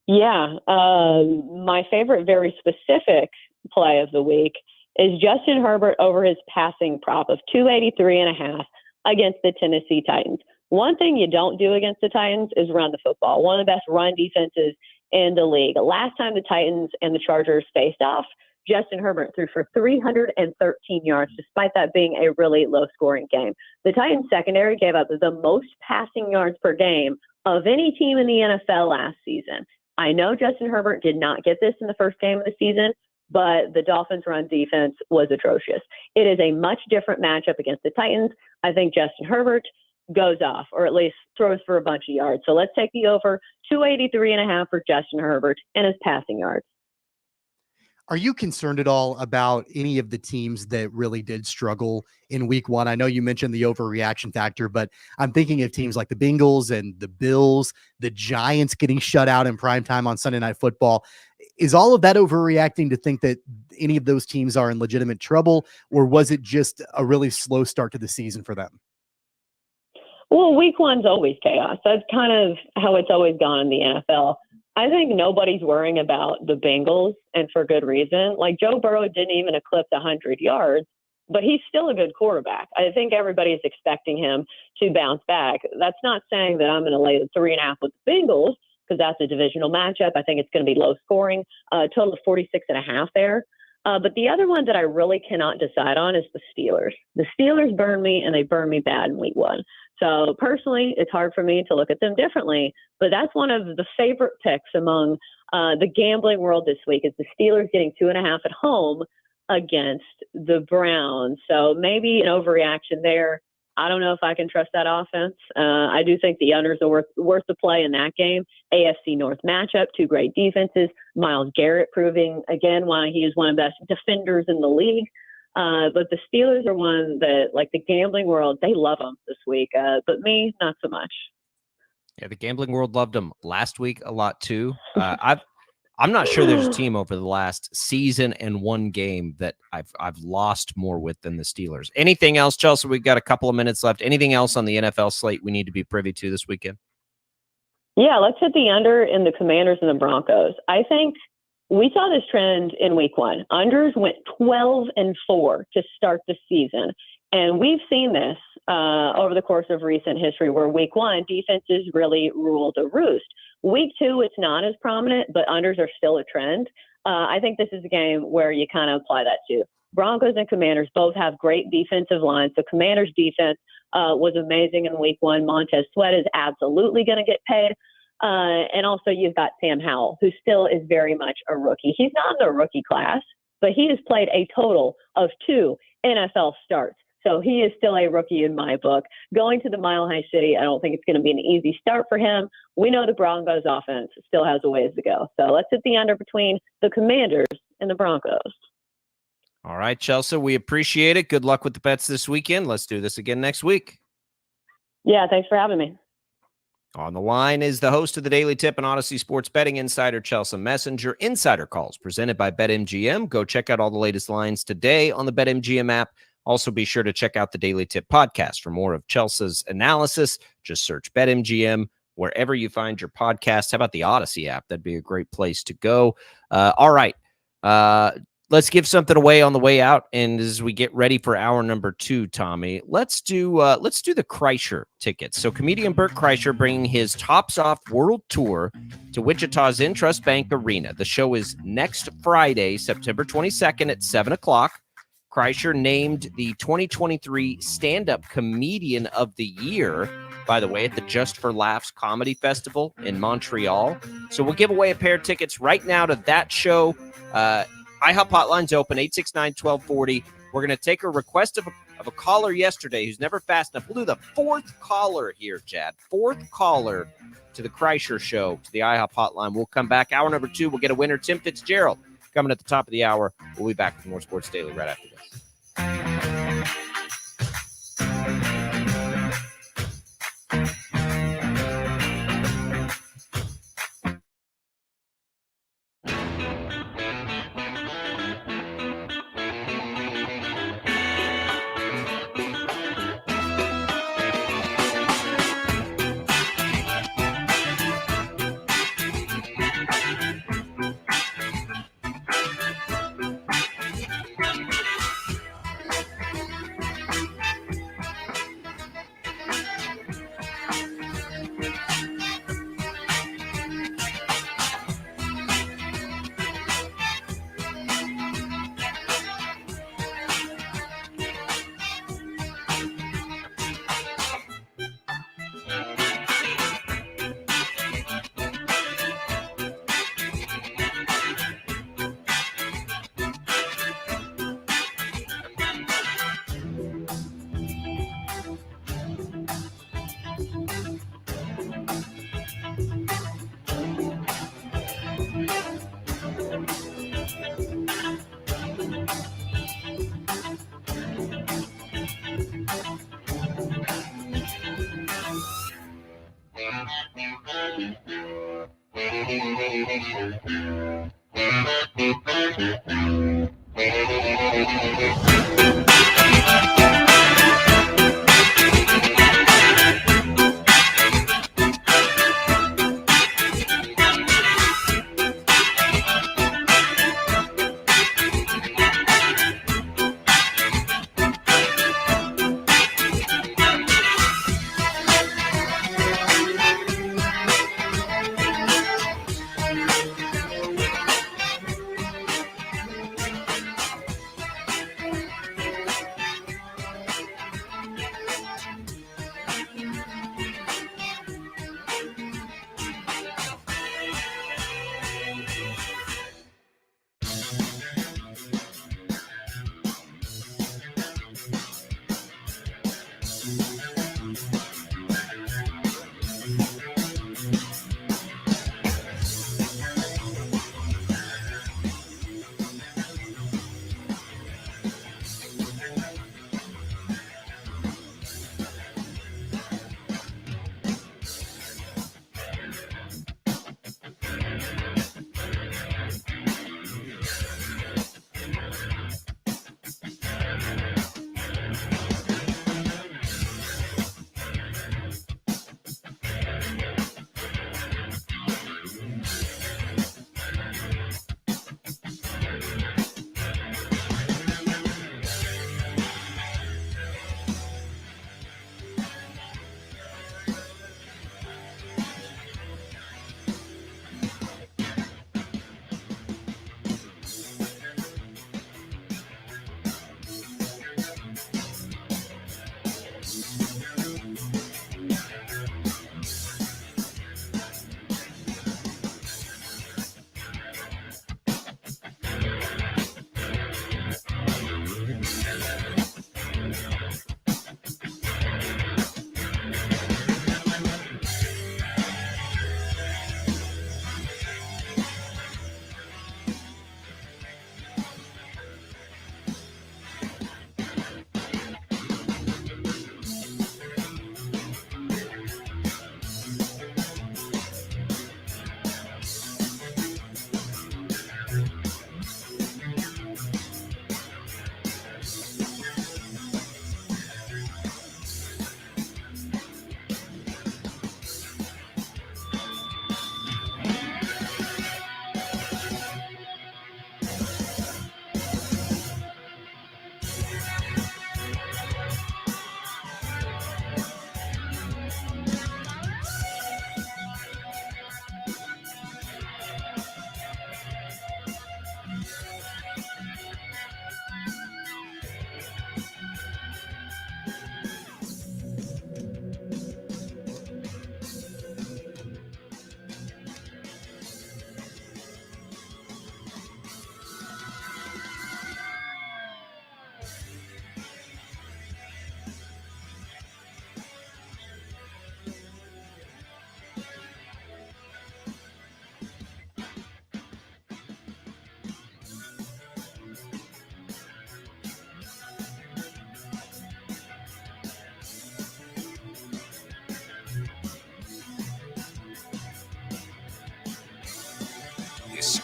Yeah, my favorite very specific play of the week is Justin Herbert over his passing prop of 283.5 against the Tennessee Titans. One thing you don't do against the Titans is run the football. One of the best run defenses in the league. Last time the Titans and the Chargers faced off, Justin Herbert threw for 313 yards, despite that being a really low-scoring game. The Titans secondary gave up the most passing yards per game of any team in the NFL last season. I know Justin Herbert did not get this in the first game of the season, but the Dolphins' run defense was atrocious. It is a much different matchup against the Titans. I think Justin Herbert goes off, or at least throws for a bunch of yards. So let's take the over 283.5 for Justin Herbert and his passing yards. Are you concerned at all about any of the teams that really did struggle in week 1? I know you mentioned the overreaction factor, but I'm thinking of teams like the Bengals and the Bills, the Giants getting shut out in primetime on Sunday Night Football. Is all of that overreacting to think that any of those teams are in legitimate trouble, or was it just a really slow start to the season for them? Well, week 1's always chaos. That's kind of how it's always gone in the NFL. I think nobody's worrying about the Bengals, and for good reason. Like, Joe Burrow didn't even eclipse 100 yards, but he's still a good quarterback. I think everybody is expecting him to bounce back. That's not saying that I'm going to lay the 3.5 with the Bengals, because that's a divisional matchup. I think it's going to be low scoring, total of 46.5 there. But the other one that I really cannot decide on is the Steelers. The Steelers burn me, and they burn me bad in week 1. So personally, it's hard for me to look at them differently, but that's one of the favorite picks among the gambling world this week, is the Steelers getting 2.5 at home against the Browns. So maybe an overreaction there. I don't know if I can trust that offense. I do think the unders are worth the play in that game. AFC North matchup, 2 great defenses. Myles Garrett proving again why he is one of the best defenders in the league. But the Steelers are one that, like the gambling world, they love them this week. But me, not so much. Yeah, the gambling world loved them last week a lot too. I'm not sure there's a team over the last season and 1 game that I've lost more with than the Steelers. Anything else, Chelsea? We've got a couple of minutes left. Anything else on the NFL slate we need to be privy to this weekend? Yeah, let's hit the under in the Commanders and the Broncos. I think we saw this trend in week 1. Unders went 12-4 to start the season. And we've seen this over the course of recent history, where week 1, defenses really rule the roost. Week 2, it's not as prominent, but unders are still a trend. I think this is a game where you kind of apply that to. Broncos and Commanders both have great defensive lines. The Commanders' defense was amazing in week 1. Montez Sweat is absolutely going to get paid. And also you've got Sam Howell, who still is very much a rookie. He's not in the rookie class, but he has played a total of 2 NFL starts. So he is still a rookie in my book. Going to the Mile High City, I don't think it's going to be an easy start for him. We know the Broncos offense still has a ways to go. So let's hit the under between the Commanders and the Broncos. All right, Chelsea, we appreciate it. Good luck with the bets this weekend. Let's do this again next week. Yeah, thanks for having me. On the line is the host of the Daily Tip and Odyssey Sports Betting Insider, Chelsea Messenger. Insider Calls presented by BetMGM. Go check out all the latest lines today on the BetMGM app. Also, be sure to check out the Daily Tip podcast for more of Chelsea's analysis. Just search BetMGM wherever you find your podcast. How about the Odyssey app? That'd be a great place to go. All right. Let's give something away on the way out. And as we get ready for hour number 2, Tommy, let's do the Kreischer tickets. So comedian Bert Kreischer bringing his Tops Off World Tour to Wichita's Intrust Bank Arena. The show is next Friday, September 22nd at 7:00. Kreischer named the 2023 Stand-Up Comedian of the Year, by the way, at the Just for Laughs Comedy Festival in Montreal. So we'll give away a pair of tickets right now to that show. IHOP hotline's open, 869-1240. We're going to take a request of a caller yesterday who's never fast enough. We'll do the 4th caller here, Chad. 4th caller to the Kreischer show, to the IHOP hotline. We'll come back. Hour number 2, we'll get a winner, Tim Fitzgerald. Coming at the top of the hour. We'll be back with more Sports Daily right after this.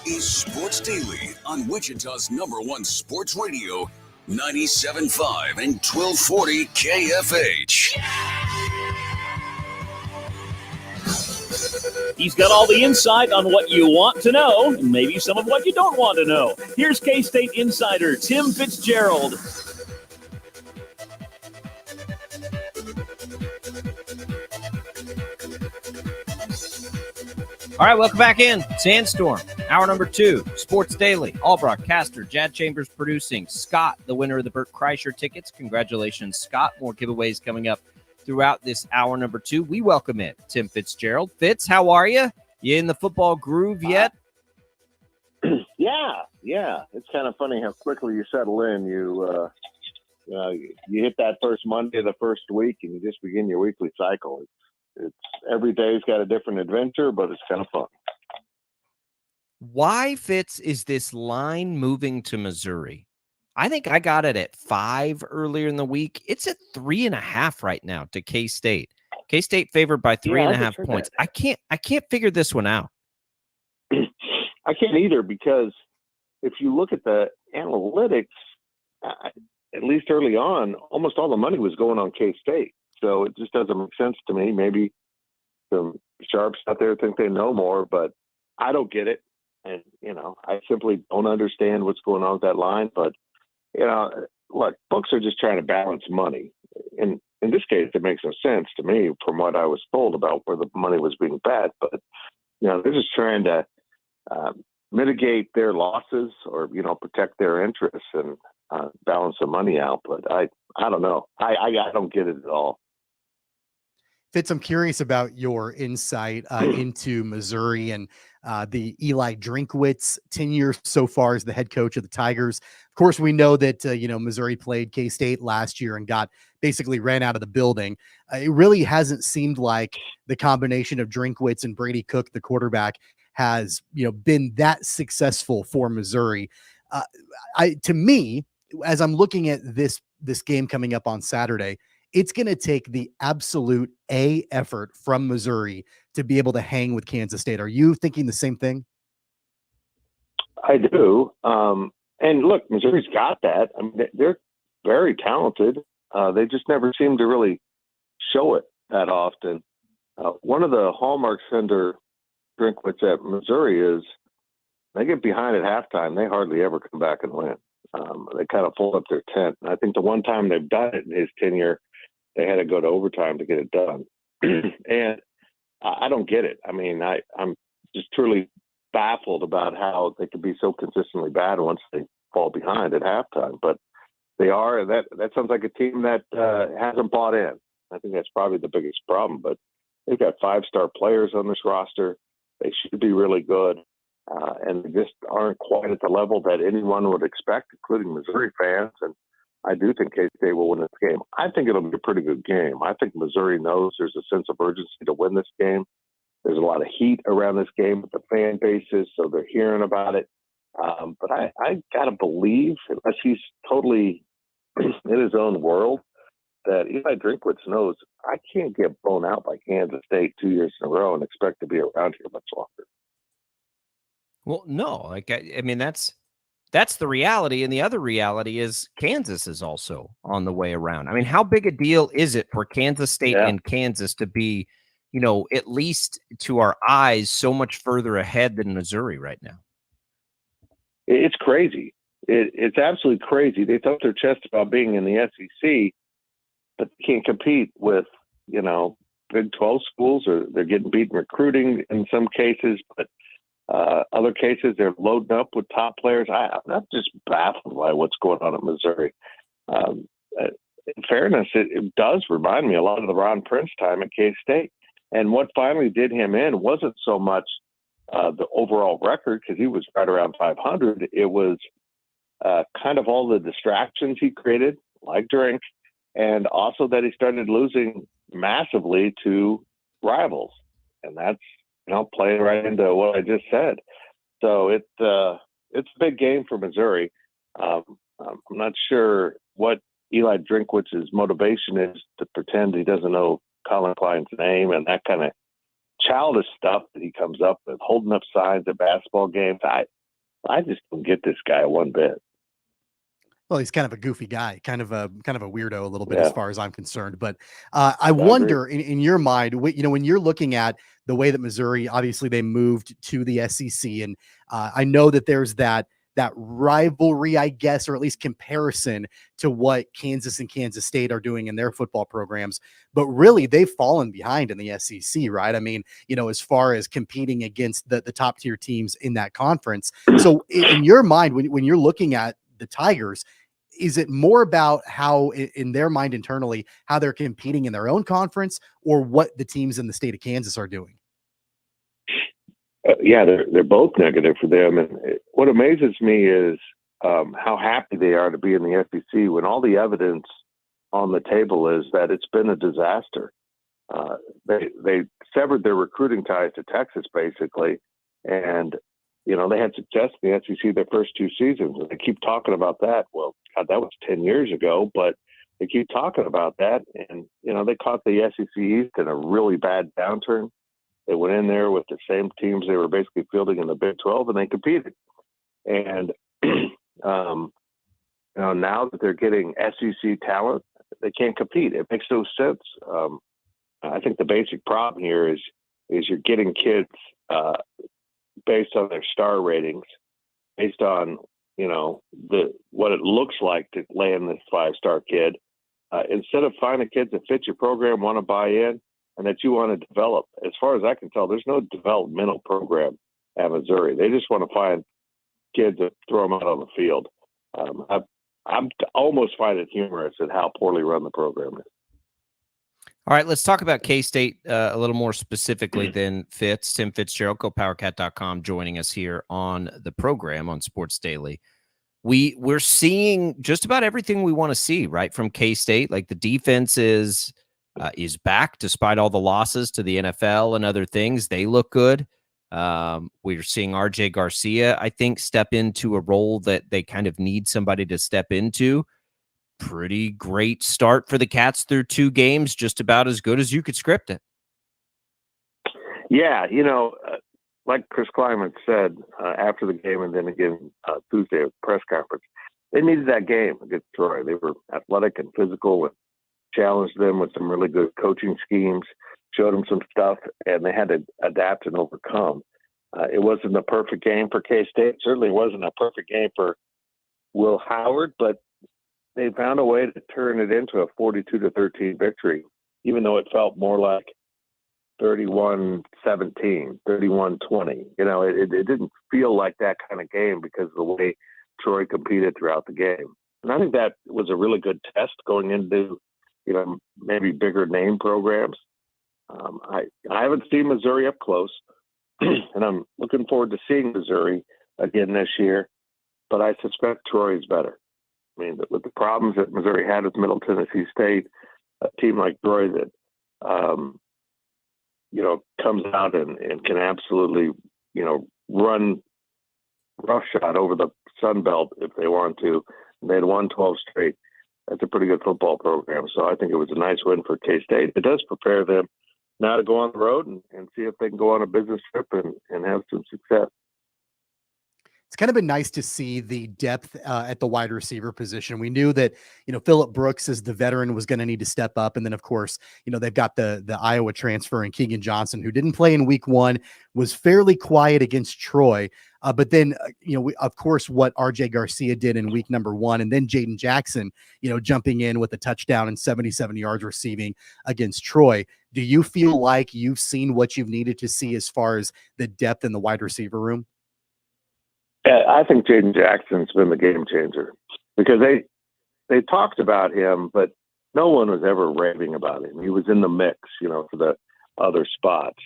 is Sports Daily on Wichita's #1 sports radio, 97.5 and 1240 KFH. He's got all the insight on what you want to know, and maybe some of what you don't want to know. Here's K-State insider Tim Fitzgerald. All right, welcome back in. Sandstorm, hour number 2, Sports Daily. Albracht, Castor, Jad Chambers producing. Scott, the winner of the Burt Kreischer tickets. Congratulations, Scott. More giveaways coming up throughout this hour number 2. We welcome in Tim Fitzgerald. Fitz, how are you? You in the football groove yet? Yeah. It's kind of funny how quickly you settle in. You hit that first Monday of the first week, and you just begin your weekly cycle. It's every day's got a different adventure, but it's kind of fun. Why, Fitz, is this line moving to Missouri? I think I got it at 5 earlier in the week. It's at 3.5 right now to K-State. K-State favored by 3.5 points. I can't figure this one out. I can't either, because if you look at the analytics, at least early on, almost all the money was going on K-State. So it just doesn't make sense to me. Maybe some sharps out there think they know more, but I don't get it. And, I simply don't understand what's going on with that line. But, look, books are just trying to balance money. And in this case, it makes no sense to me from what I was told about where the money was being bet. But, they're just trying to mitigate their losses or, protect their interests and balance the money out. But I don't know. I don't get it at all. Fitz, I'm curious about your insight into Missouri and the Eli Drinkwitz tenure so far as the head coach of the Tigers. Of course, we know that, Missouri played K-State last year and basically ran out of the building. It really hasn't seemed like the combination of Drinkwitz and Brady Cook, the quarterback, has, been that successful for Missouri. To me, as I'm looking at this game coming up on Saturday, it's going to take the absolute A effort from Missouri to be able to hang with Kansas State. Are you thinking the same thing? I do. And look, Missouri's got that. I mean, they're very talented. They just never seem to really show it that often. One of the hallmarks under Drinkwitz at Missouri is they get behind at halftime. They hardly ever come back and win. They kind of fold up their tent. And I think the one time they've done it in his tenure, they had to go to overtime to get it done. And I don't get it. I mean, I'm just truly baffled about how they could be so consistently bad once they fall behind at halftime. But they are. That sounds like a team that hasn't bought in. I think that's probably the biggest problem. But they've got 5-star players on this roster. They should be really good. And they just aren't quite at the level that anyone would expect, including Missouri fans. And I do think K-State will win this game. I think it'll be a pretty good game. I think Missouri knows there's a sense of urgency to win this game. There's a lot of heat around this game with the fan bases, so they're hearing about it. But I got to believe, unless he's totally in his own world, that Eli Drinkwitz knows I can't get blown out by Kansas State 2 years in a row and expect to be around here much longer. Well, no, I mean, that's the reality. And the other reality is Kansas is also on the way around. I mean, how big a deal is it for Kansas State and Kansas to be, at least to our eyes, so much further ahead than Missouri right now? It's crazy. It's absolutely crazy. They thump their chest about being in the SEC, but they can't compete with, Big 12 schools, or they're getting beat in recruiting in some cases, but other cases, they're loading up with top players. I'm just baffled by what's going on at Missouri. In fairness, it does remind me a lot of the Ron Prince time at K-State. And what finally did him in wasn't so much the overall record, because he was right around 500. It was kind of all the distractions he created, like drink, and also that he started losing massively to rivals. And that's, playing right into what I just said. So it's a big game for Missouri. I'm not sure what Eli Drinkwitz's motivation is to pretend he doesn't know Colin Klein's name and that kind of childish stuff that he comes up with, holding up signs at basketball games. I just don't get this guy one bit. Well, he's kind of a goofy guy, kind of a weirdo a little bit as Yeah. far as I'm concerned. But I wonder in your mind, when you're looking at the way that Missouri, obviously they moved to the SEC, and I know that there's that rivalry, I guess, or at least comparison to what Kansas and Kansas State are doing in their football programs. But really, they've fallen behind in the SEC, right? I mean, as far as competing against the top tier teams in that conference. So in your mind, when you're looking at the Tigers, is it more about how in their mind internally, how they're competing in their own conference, or what the teams in the state of Kansas are doing? Yeah, they're both negative for them. And what amazes me is how happy they are to be in the SEC when all the evidence on the table is that it's been a disaster. They severed their recruiting ties to Texas, basically. And, they had success in the SEC their first 2 seasons. And they keep talking about that. Well, God, that was 10 years ago, but they keep talking about that. And, they caught the SEC East in a really bad downturn. They went in there with the same teams they were basically fielding in the Big 12, and they competed. And, now that they're getting SEC talent, they can't compete. It makes no sense. I think the basic problem here is you're getting kids based on their star ratings, based on, what it looks like to land this 5-star kid. Instead of finding kids that fit your program, want to buy in, and that you want to develop. As far as I can tell, there's no developmental program at Missouri. They just want to find kids and throw them out on the field. I'm almost find it humorous at how poorly run the program is. All right, let's talk about K-State a little more specifically than Fitz. Tim Fitzgerald, GoPowerCat.com, joining us here on the program on Sports Daily. We're seeing just about everything we want to see, right, from K-State. Like the defense is back despite all the losses to the NFL and other things. They look good. We're seeing RJ Garcia, I think, step into a role that they kind of need somebody to step into. Pretty great start for the Cats through 2 games, just about as good as you could script it. Yeah, like Chris Kleiman said after the game and then again Tuesday at the press conference, they needed that game against Troy. They were athletic and physical and challenged them with some really good coaching schemes, showed them some stuff, and they had to adapt and overcome. It wasn't a perfect game for K-State. Certainly wasn't a perfect game for Will Howard, but they found a way to turn it into a 42-13 victory, even though it felt more like 31-17, 31-20. It didn't feel like that kind of game because of the way Troy competed throughout the game. And I think that was a really good test going into, maybe bigger name programs. I haven't seen Missouri up close, and I'm looking forward to seeing Missouri again this year, but I suspect Troy is better. I mean, with the problems that Missouri had with Middle Tennessee State, a team like Troy that, comes out and can absolutely, run roughshod over the Sun Belt if they want to. They had won 12 straight. That's a pretty good football program. So I think it was a nice win for K-State. It does prepare them now to go on the road and see if they can go on a business trip and have some success. It's kind of been nice to see the depth at the wide receiver position. We knew that, Phillip Brooks as the veteran was going to need to step up. And then, of course, they've got the Iowa transfer and Keegan Johnson, who didn't play in week 1, was fairly quiet against Troy. But then, of course, what RJ Garcia did in week number 1, and then Jaden Jackson, jumping in with a touchdown and 77 yards receiving against Troy. Do you feel like you've seen what you've needed to see as far as the depth in the wide receiver room? I think Jaden Jackson's been the game changer because they talked about him, but no one was ever raving about him. He was in the mix, for the other spots.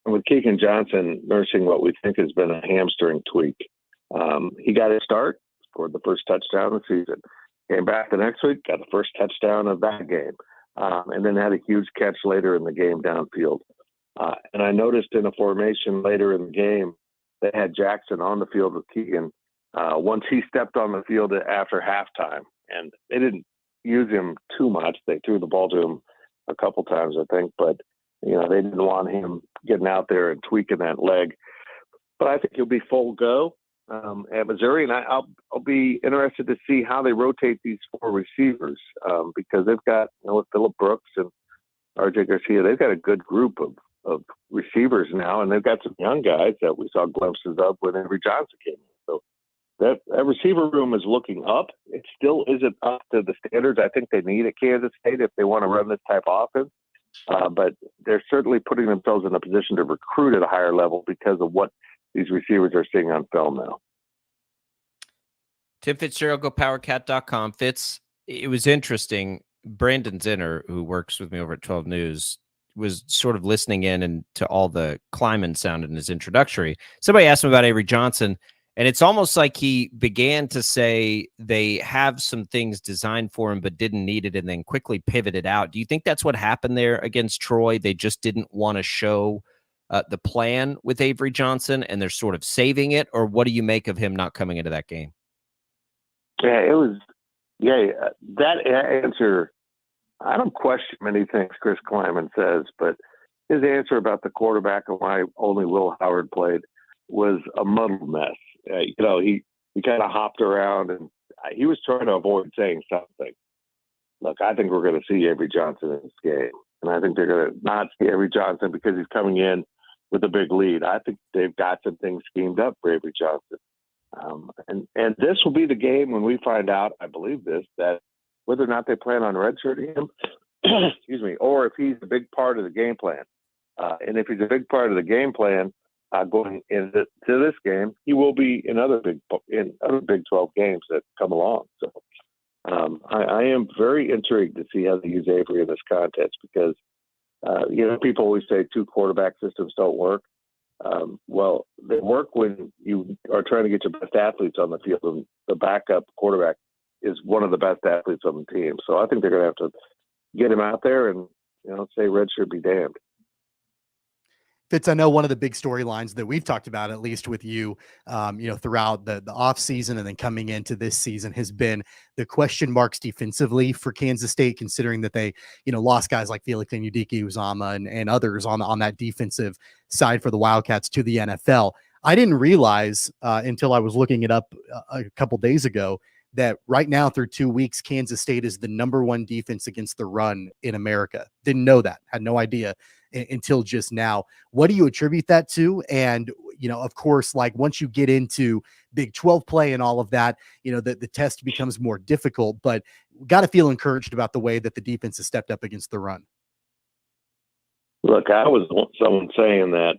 And with Keegan Johnson nursing what we think has been a hamstring tweak, he got his start, scored the first touchdown of the season, came back the next week, got the first touchdown of that game, and then had a huge catch later in the game downfield. And I noticed in a formation later in the game, they had Jackson on the field with Keegan once he stepped on the field after halftime. And they didn't use him too much. They threw the ball to him a couple times, I think. But, they didn't want him getting out there and tweaking that leg. But I think he'll be full go. at Missouri, and I'll be interested to see how they rotate these four receivers because they've got with Phillip Brooks and R.J. Garcia, they've got a good group of receivers now, and they've got some young guys that we saw glimpses of when Avery Johnson came in. So that receiver room is looking up. It still isn't up to the standards I think they need at Kansas State if they want to run this type of offense. But they're certainly putting themselves in a position to recruit at a higher level because of what these receivers are seeing on film now. Tim Fitzgerald, GoPowerCat.com. Fitz, it was interesting. Brandon Zinner, who works with me over at 12 News, was sort of listening in and to all the Kleiman sound in his introductory. Somebody asked him about Avery Johnson, and it's almost like he began to say they have some things designed for him but didn't need it and then quickly pivoted out. Do you think that's what happened there against Troy? They just didn't want to show the plan with Avery Johnson, and they're sort of saving it? Or what do you make of him not coming into that game? Yeah, it was that answer. I don't question many things Chris Kleiman says, but his answer about the quarterback and why only Will Howard played was a muddled mess. He kind of hopped around, and he was trying to avoid saying something. Look, I think we're going to see Avery Johnson in this game, and I think they're going to not see Avery Johnson because he's coming in with a big lead. I think they've got some things schemed up for Avery Johnson. And this will be the game when we find out, I believe this, that whether or not they plan on redshirting him, excuse me, or if he's a big part of the game plan. And if he's a big part of the game plan going into this game, he will be in other Big 12 games that come along. So I am very intrigued to see how they use Avery in this contest because, people always say two quarterback systems don't work. Well, they work when you are trying to get your best athletes on the field, and the backup quarterback is one of the best athletes on the team. So I think they're going to have to get him out there and, say red shirt be damned. Fitz, I know one of the big storylines that we've talked about, at least with you, throughout the off season and then coming into this season, has been the question marks defensively for Kansas State, considering that they, lost guys like Felix Uzama and others on that defensive side for the Wildcats to the NFL. I didn't realize until I was looking it up a couple days ago that right now through 2 weeks, Kansas State is the number one defense against the run in America. Didn't know that. Had no idea until just now. What do you attribute that to? And, of course, like once you get into Big 12 play and all of that, the test becomes more difficult, but got to feel encouraged about the way that the defense has stepped up against the run. Look, I was someone saying that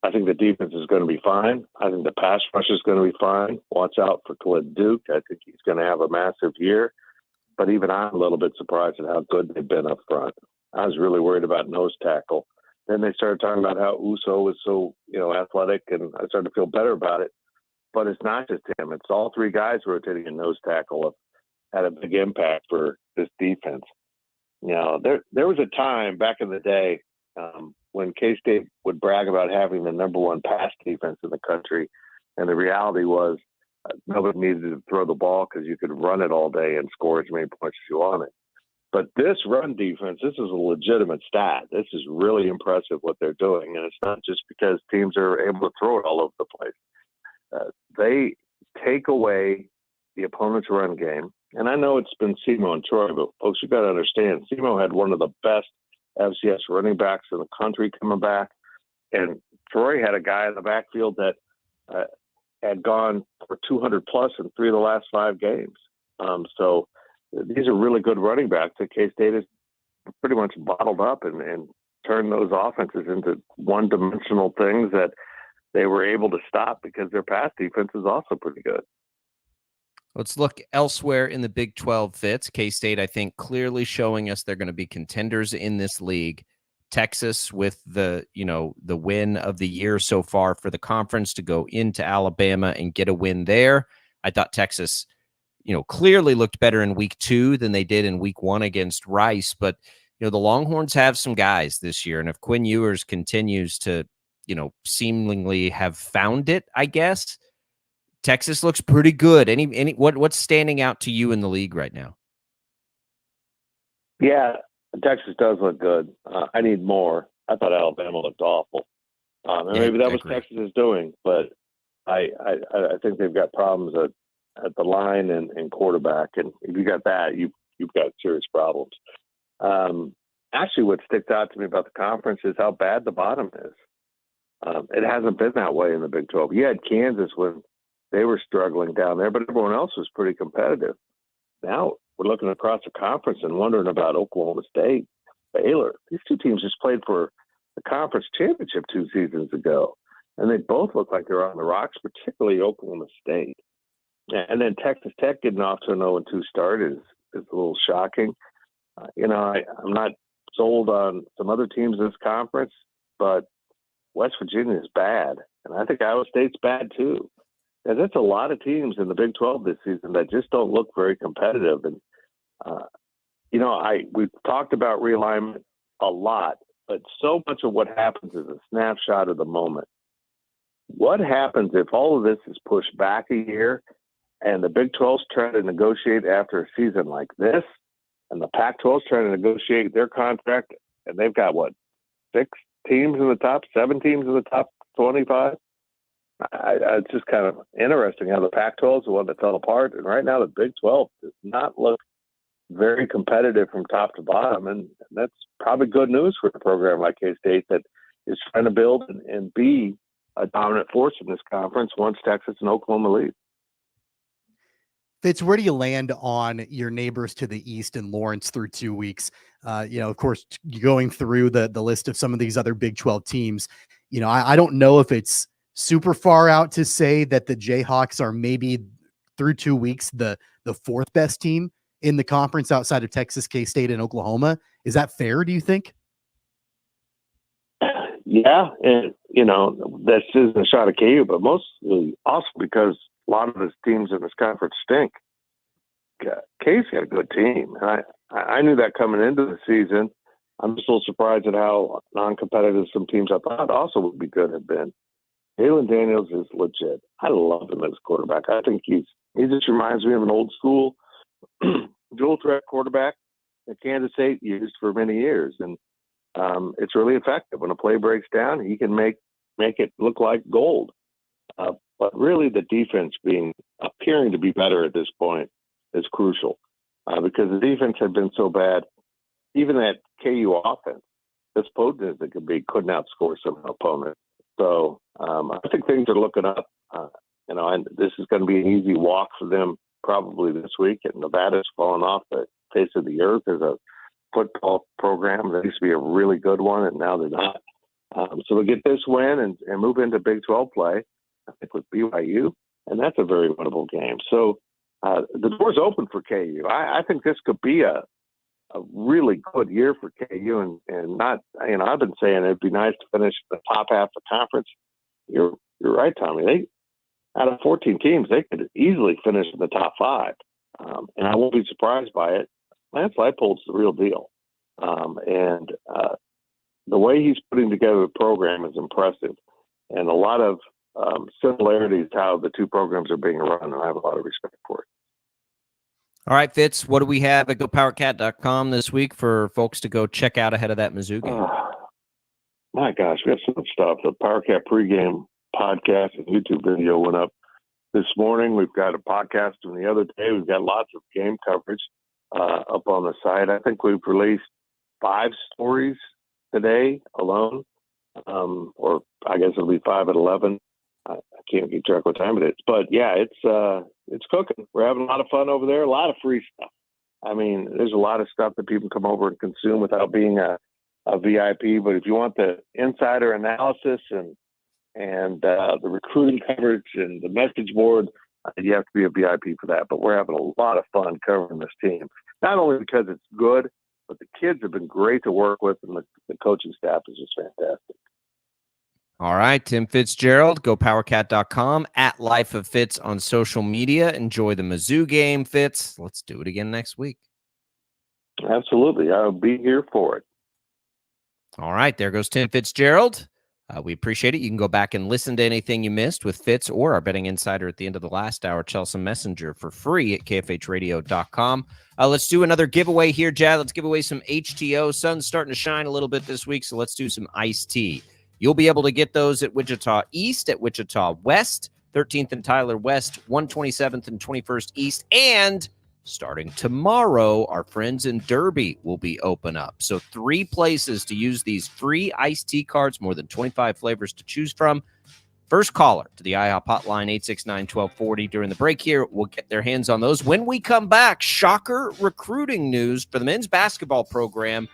I think the defense is going to be fine. I think the pass rush is going to be fine. Watch out for Khalid Duke. I think he's going to have a massive year. But even I'm a little bit surprised at how good they've been up front. I was really worried about nose tackle. Then they started talking about how Uso was so, athletic, and I started to feel better about it. But it's not just him. It's all three guys rotating in nose tackle have had a big impact for this defense. There was a time back in the day when K-State would brag about having the number one pass defense in the country, and the reality was nobody needed to throw the ball because you could run it all day and score as many points as you wanted. But this run defense, this is a legitimate stat. This is really impressive what they're doing, and it's not just because teams are able to throw it all over the place. They take away the opponent's run game, and I know it's been Semo and Troy, but folks, you got to understand, Semo had one of the best FCS running backs in the country coming back, and Troy had a guy in the backfield that had gone for 200 plus in 3 of the last 5 games. So these are really good running backs that K-State has pretty much bottled up and turned those offenses into one-dimensional things that they were able to stop because their pass defense is also pretty good. Let's look elsewhere in the Big 12 Fitz. K-State, I think, clearly showing us they're going to be contenders in this league. Texas with the win of the year so far for the conference to go into Alabama and get a win there. I thought Texas, clearly looked better in week 2 than they did in week 1 against Rice. But, the Longhorns have some guys this year. And if Quinn Ewers continues to, seemingly have found it, I guess, Texas looks pretty good. What's standing out to you in the league right now? Yeah, Texas does look good. I need more. I thought Alabama looked awful. And maybe that was Texas's doing, but I think they've got problems at the line and quarterback, and if you got that, you've got serious problems. Actually, what sticks out to me about the conference is how bad the bottom is. It hasn't been that way in the Big 12. You had Kansas when they were struggling down there, but everyone else was pretty competitive. Now we're looking across the conference and wondering about Oklahoma State, Baylor. These two teams just played for the conference championship 2 seasons ago, and they both look like they're on the rocks, particularly Oklahoma State. And then Texas Tech getting off to an 0-2 start is a little shocking. I'm not sold on some other teams in this conference, but West Virginia is bad, and I think Iowa State's bad too. And that's a lot of teams in the Big 12 this season that just don't look very competitive. And we've talked about realignment a lot, but so much of what happens is a snapshot of the moment. What happens if all of this is pushed back a year and the Big 12's trying to negotiate after a season like this, and the Pac-12's trying to negotiate their contract, and they've got, 6 teams in the top, 7 teams in the top 25? It's just kind of interesting how the Pac-12 is the one that fell apart, and right now the Big 12 does not look very competitive from top to bottom, and that's probably good news for a program like K-State that is trying to build and be a dominant force in this conference once Texas and Oklahoma leave. Fitz, where do you land on your neighbors to the east in Lawrence through 2 weeks? Of course, going through the list of some of these other Big 12 teams, I don't know if it's super far out to say that the Jayhawks are maybe through 2 weeks the 4th best team in the conference outside of Texas, K-State, and Oklahoma. Is that fair, do you think? Yeah, and this isn't a shot at KU, but mostly also because a lot of the teams in this conference stink. KU's got a good team. I knew that coming into the season. I'm just a little surprised at how non-competitive some teams I thought also would be good have been. Jalen Daniels is legit. I love him as quarterback. I think he just reminds me of an old school dual threat quarterback that Kansas State used for many years, and it's really effective. When a play breaks down, he can make it look like gold. But really, the defense appearing to be better at this point is crucial because the defense had been so bad. Even that KU offense, as potent as it could be, couldn't outscore some opponents. So I think things are looking up. And this is going to be an easy walk for them probably this week. And Nevada's fallen off the face of the earth as a football program. That used to be a really good one, and now they're not. So they'll get this win and move into Big 12 play, I think, with BYU, and that's a very winnable game. So the door's open for KU. I think this could be a really good year for KU, and not, I've been saying it'd be nice to finish the top half of the conference. You're right, Tommy. Out of 14 teams, they could easily finish in the top 5, and I won't be surprised by it. Lance Leipold's the real deal, and the way he's putting together the program is impressive, and a lot of similarities how the two programs are being run, and I have a lot of respect for it. All right, Fitz, what do we have at GoPowerCat.com this week for folks to go check out ahead of that Mizzou game? My gosh, we have so much stuff. The PowerCat pregame podcast and YouTube video went up this morning. We've got a podcast from the other day. We've got lots of game coverage up on the site. I think we've released 5 stories today alone, or I guess it'll be 5 at 11. I can't keep track what time it is, but yeah, it's cooking. We're having a lot of fun over there. A lot of free stuff. I mean, there's a lot of stuff that people come over and consume without being a VIP. But if you want the insider analysis and the recruiting coverage and the message board, you have to be a VIP for that. But we're having a lot of fun covering this team, not only because it's good, but the kids have been great to work with, and the coaching staff is just fantastic. All right, Tim Fitzgerald, GoPowerCat.com, at Life of Fitz on social media. Enjoy the Mizzou game, Fitz. Let's do it again next week. Absolutely. I'll be here for it. All right, there goes Tim Fitzgerald. We appreciate it. You can go back and listen to anything you missed with Fitz or our betting insider at the end of the last hour, Chelsea Messenger, for free at KFHradio.com. Let's do another giveaway here, Jad. Let's give away some HTO. Sun's starting to shine a little bit this week, so let's do some iced tea. You'll be able to get those at Wichita East, at Wichita West, 13th and Tyler West, 127th and 21st East. And starting tomorrow, our friends in Derby will be open up. So 3 places to use these free iced tea cards, more than 25 flavors to choose from. First caller to the IHOP hotline, 869-1240 during the break here, will get their hands on those. When we come back, shocker recruiting news for the men's basketball program.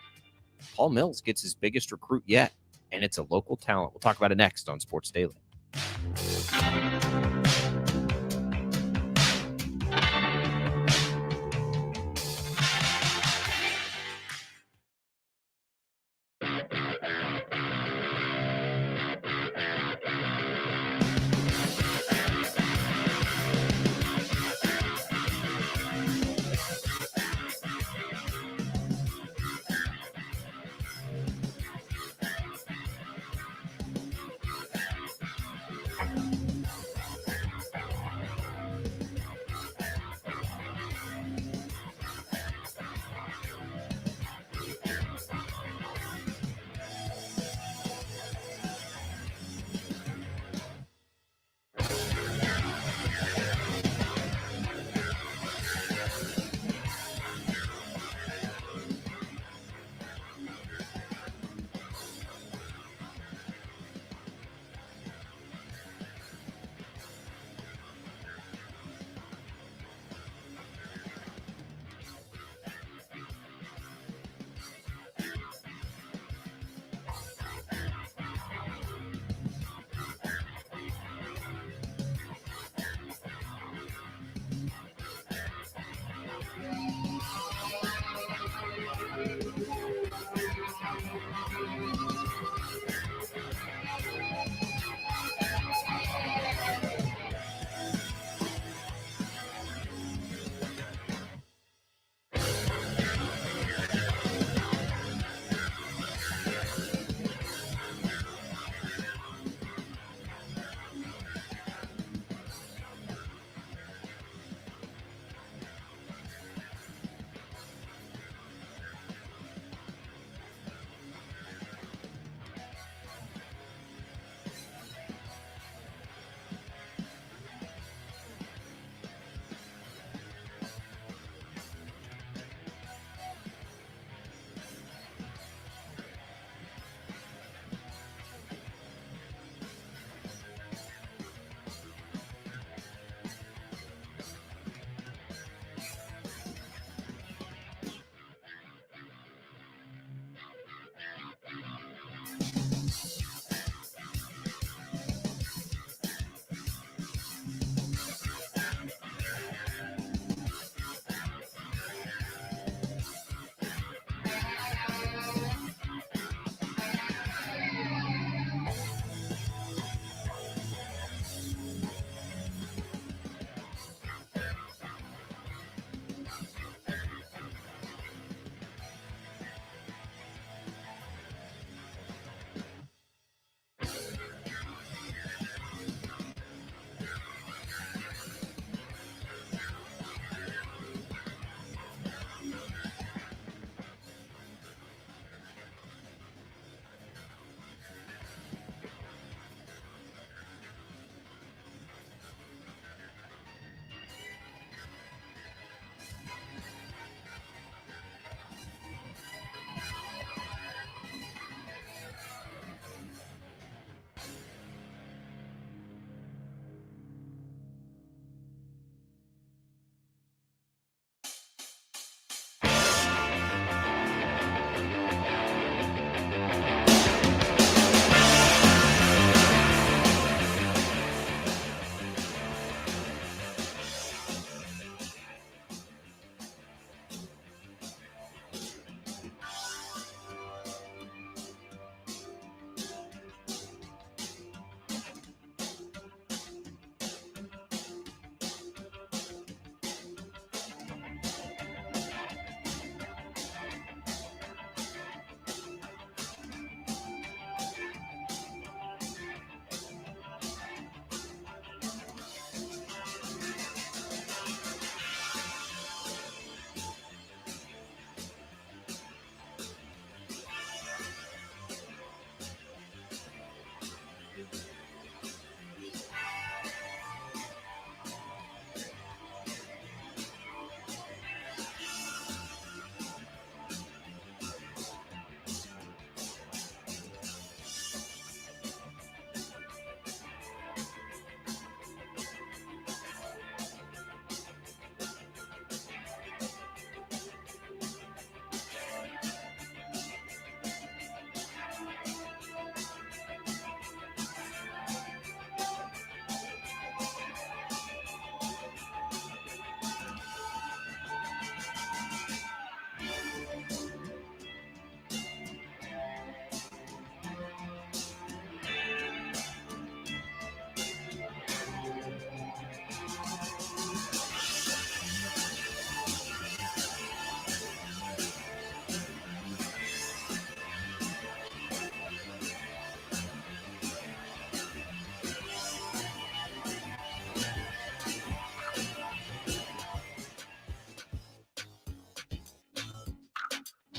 Paul Mills gets his biggest recruit yet, and it's a local talent. We'll talk about it next on Sports Daily.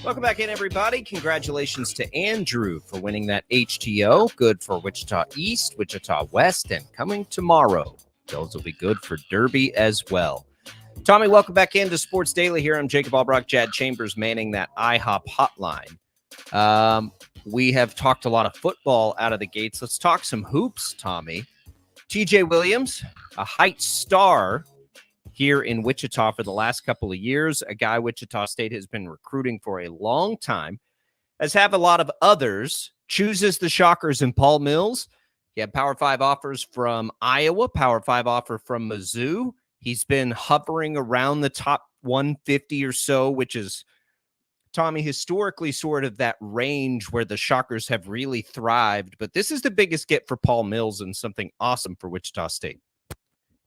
Welcome back in, everybody. Congratulations to Andrew for winning that HTO. Good for Wichita East, Wichita West, and coming tomorrow, those will be good for Derby as well. Tommy, welcome back into Sports Daily here. I'm Jacob Albracht, Jad Chambers manning that IHOP hotline. We have talked a lot of football out of the gates. Let's talk some hoops, Tommy. TJ Williams, a Heights star here in Wichita for the last couple of years, a guy Wichita State has been recruiting for a long time, as have a lot of others, chooses the Shockers in Paul Mills. He had Power 5 offers from Iowa, Power 5 offer from Mizzou. He's been hovering around the top 150 or so, which is, Tommy, historically sort of that range where the Shockers have really thrived. But this is the biggest get for Paul Mills and something awesome for Wichita State.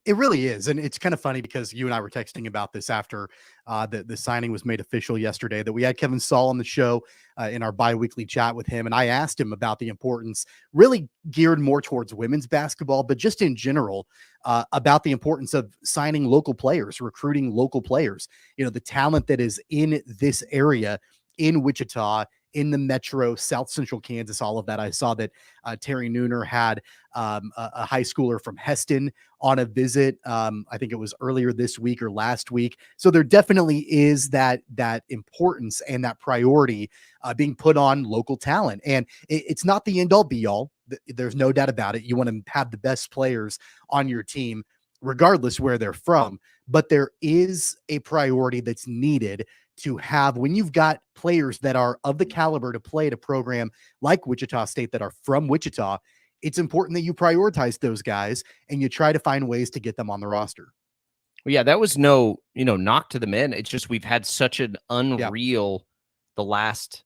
It really is. And it's kind of funny because you and I were texting about this after the signing was made official yesterday, that we had Kevin Saul on the show in our biweekly chat with him. And I asked him about the importance, really geared more towards women's basketball, but just in general, about the importance of signing local players, recruiting local players, the talent that is in this area in Wichita, in the metro, South Central Kansas, all of that. I saw that Terry Nooner had a high schooler from Heston on a visit. I think it was earlier this week or last week. So there definitely is that importance and that priority being put on local talent. And it's not the end all be all. There's no doubt about it. You want to have the best players on your team, regardless where they're from. But there is a priority that's needed to have when you've got players that are of the caliber to play at a program like Wichita State that are from Wichita. It's important that you prioritize those guys and you try to find ways to get them on the roster. Well, yeah, that was no, knock to the men. It's just we've had such an unreal the last,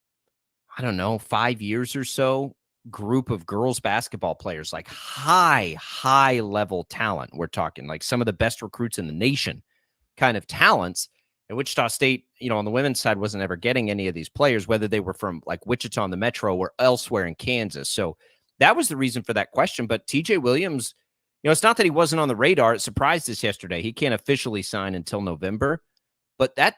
5 years or so group of girls basketball players, like high level talent. We're talking like some of the best recruits in the nation kind of talents. And Wichita State, on the women's side, wasn't ever getting any of these players, whether they were from like Wichita on the Metro or elsewhere in Kansas. So that was the reason for that question. But TJ Williams, it's not that he wasn't on the radar. It surprised us yesterday. He can't officially sign until November. But that,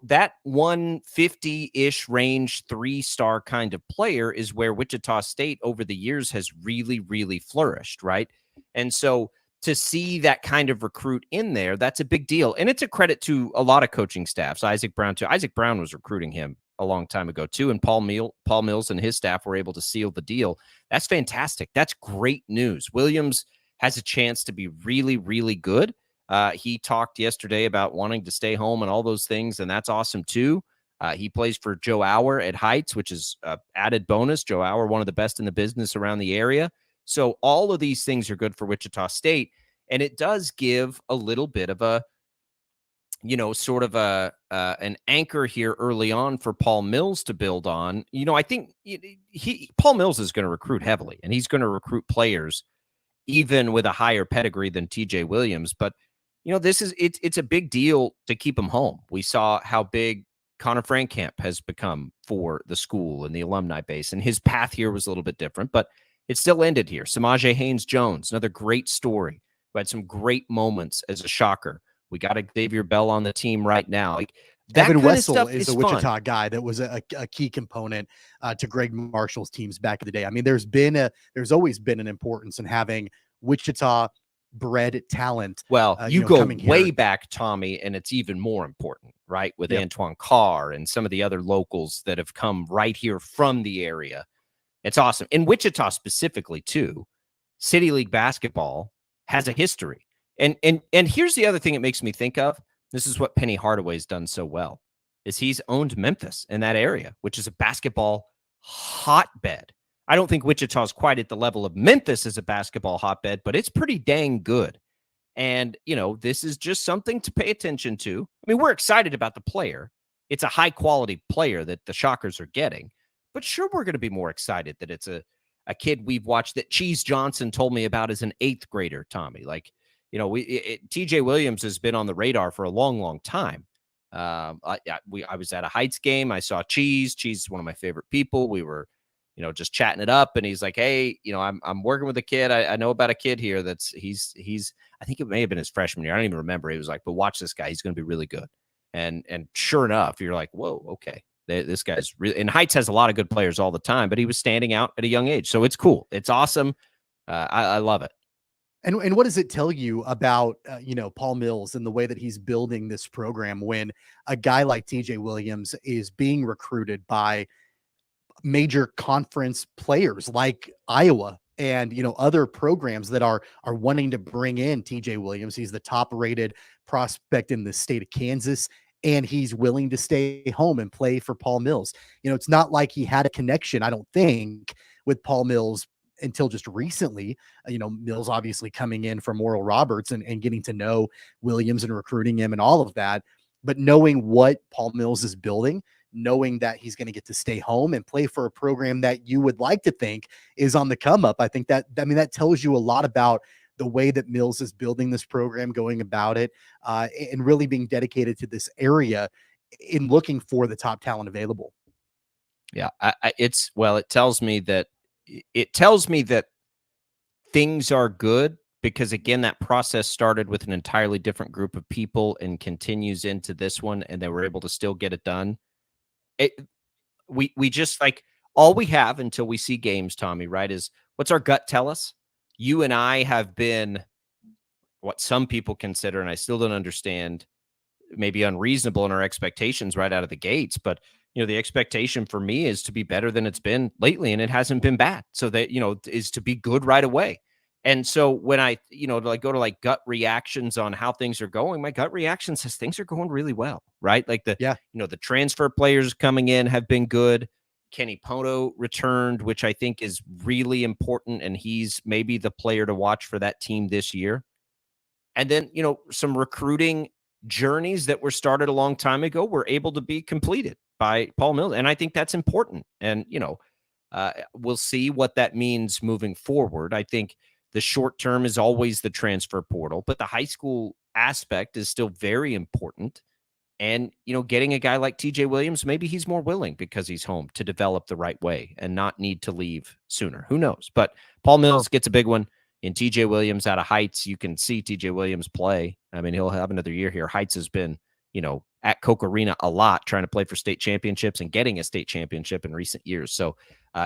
that 150-ish range 3-star kind of player is where Wichita State over the years has really, really flourished, right? And so to see that kind of recruit in there, that's a big deal. And it's a credit to a lot of coaching staffs. Isaac Brown, too. Isaac Brown was recruiting him a long time ago, too. And Paul Mills and his staff were able to seal the deal. That's fantastic. That's great news. Williams has a chance to be really, really good. He talked yesterday about wanting to stay home and all those things, and that's awesome, too. He plays for Joe Auer at Heights, which is an added bonus. Joe Auer, one of the best in the business around the area. So all of these things are good for Wichita State, and it does give a little bit of a, sort of an anchor here early on for Paul Mills to build on. I think Paul Mills is going to recruit heavily, and he's going to recruit players even with a higher pedigree than TJ Williams. But it's a big deal to keep him home. We saw how big Connor Frankamp has become for the school and the alumni base, and his path here was a little bit different, but it still ended here. Samaje Haynes-Jones, another great story, who had some great moments as a Shocker. We got Xavier Bell on the team right now. Like, Evan Wessel is a Wichita guy that was a key component to Greg Marshall's teams back in the day. I mean, there's always been an importance in having Wichita bred talent. Well, you go way back, Tommy, and it's even more important, right? With Antoine Carr and some of the other locals that have come right here from the area. It's awesome. In Wichita specifically, too, City League basketball has a history. And here's the other thing it makes me think of. This is what Penny Hardaway's done so well, is he's owned Memphis in that area, which is a basketball hotbed. I don't think Wichita's quite at the level of Memphis as a basketball hotbed, but it's pretty dang good. And, this is just something to pay attention to. I mean, we're excited about the player. It's a high-quality player that the Shockers are getting. But sure, we're going to be more excited that it's a kid we've watched that Cheese Johnson told me about as an 8th grader, Tommy. Like, TJ Williams has been on the radar for a long, long time. I was at a Heights game. I saw Cheese. Cheese is one of my favorite people. We were, just chatting it up, and he's like, "Hey, I'm working with a kid. I know about a kid here that's he's I think it may have been his freshman year. I don't even remember." He was like, "But watch this guy. He's going to be really good." And sure enough, you're like, "Whoa, okay." This guy's really, and Heights has a lot of good players all the time, but he was standing out at a young age. So it's cool. It's awesome. I love it. And what does it tell you about, Paul Mills and the way that he's building this program when a guy like TJ Williams is being recruited by major conference players like Iowa and, other programs that are wanting to bring in TJ Williams? He's the top rated prospect in the state of Kansas, and he's willing to stay home and play for Paul Mills. It's not like he had a connection, I don't think, with Paul Mills until just recently. Mills obviously coming in from Oral Roberts and getting to know Williams and recruiting him and all of that. But knowing what Paul Mills is building, knowing that he's going to get to stay home and play for a program that you would like to think is on the come up, I think that tells you a lot about the way that Mills is building this program, going about it, and really being dedicated to this area in looking for the top talent available. Yeah, it tells me that things are good because, again, that process started with an entirely different group of people and continues into this one, and they were able to still get it done. We just, like, all we have until we see games, Tommy, right, is what's our gut tell us? You and I have been what some people consider, and I still don't understand, maybe unreasonable in our expectations right out of the gates. But, the expectation for me is to be better than it's been lately, and it hasn't been bad. So that, is to be good right away. And so when I, go to like gut reactions on how things are going, my gut reaction says things are going really well, right? Like the transfer players coming in have been good. Kenny Poto returned, which I think is really important, and he's maybe the player to watch for that team this year. And then, some recruiting journeys that were started a long time ago were able to be completed by Paul Mills, and I think that's important. And, we'll see what that means moving forward. I think the short term is always the transfer portal, but the high school aspect is still very important. And, getting a guy like TJ Williams, maybe he's more willing because he's home to develop the right way and not need to leave sooner. Who knows? But Paul Mills gets a big one in TJ Williams out of Heights. You can see TJ Williams play. I mean, he'll have another year here. Heights has been, at Coke Arena a lot, trying to play for state championships and getting a state championship in recent years. So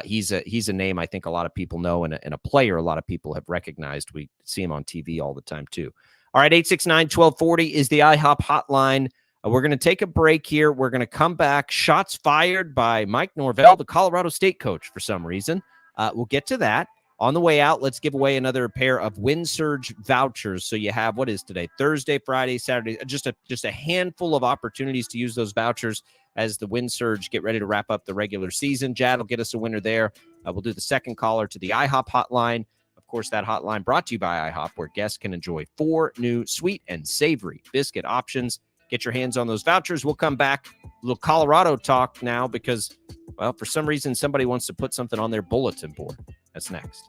he's a name I think a lot of people know, and a player a lot of people have recognized. We see him on TV all the time too. All right, 869-1240 is the IHOP hotline. We're going to take a break here. We're going to come back. Shots fired by Mike Norvell, the Colorado State coach, for some reason. We'll get to that. On the way out, let's give away another pair of WinSurge vouchers. So you have, what is today? Thursday, Friday, Saturday, just a handful of opportunities to use those vouchers as the WinSurge get ready to wrap up the regular season. Jad will get us a winner there. We'll do the second caller to the IHOP hotline. Of course, that hotline brought to you by IHOP, where guests can enjoy 4 new sweet and savory biscuit options. Get your hands on those vouchers. We'll come back. A little Colorado talk now because, well, for some reason, somebody wants to put something on their bulletin board. That's next.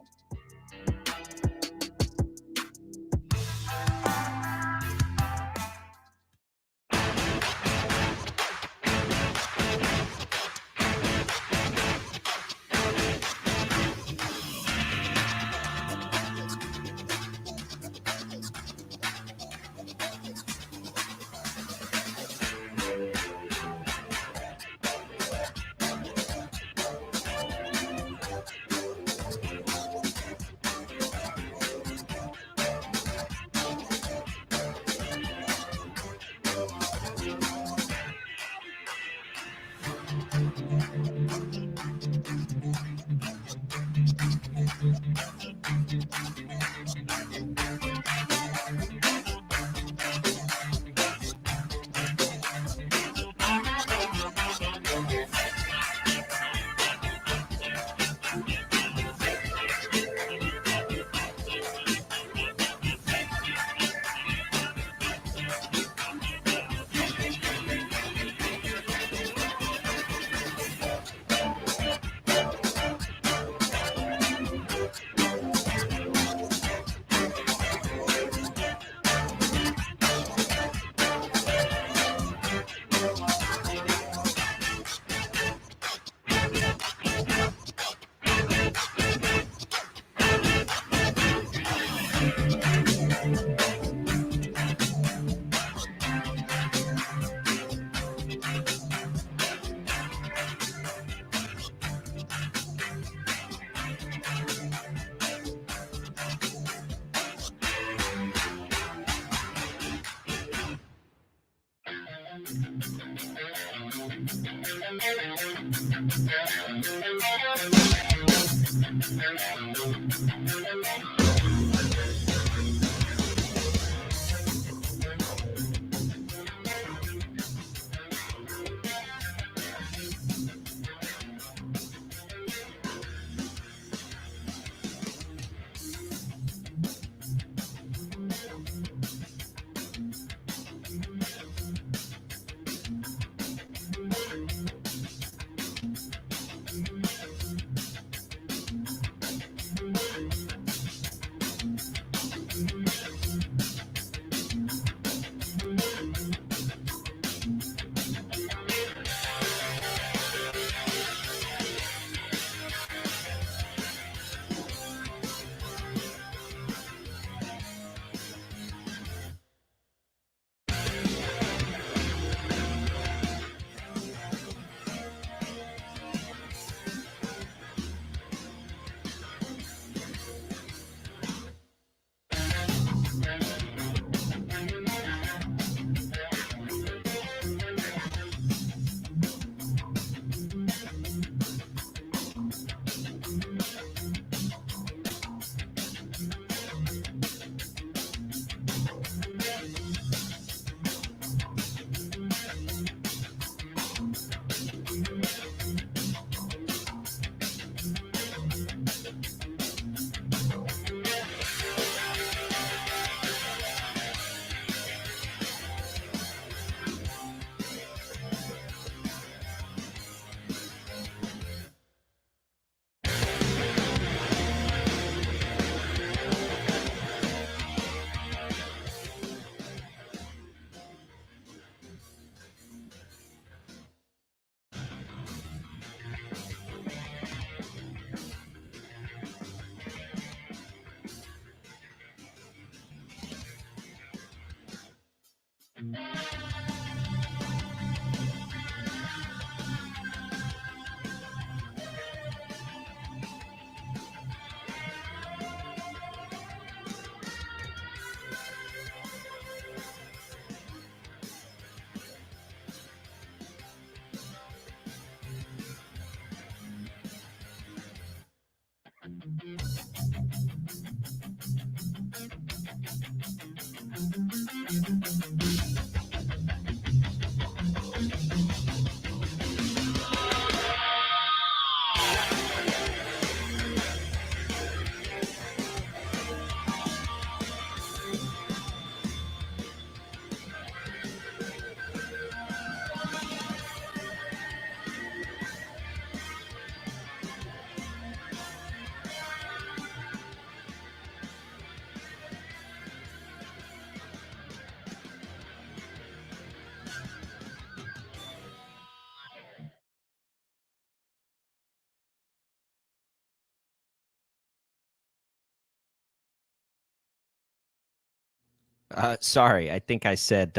Sorry, I think I said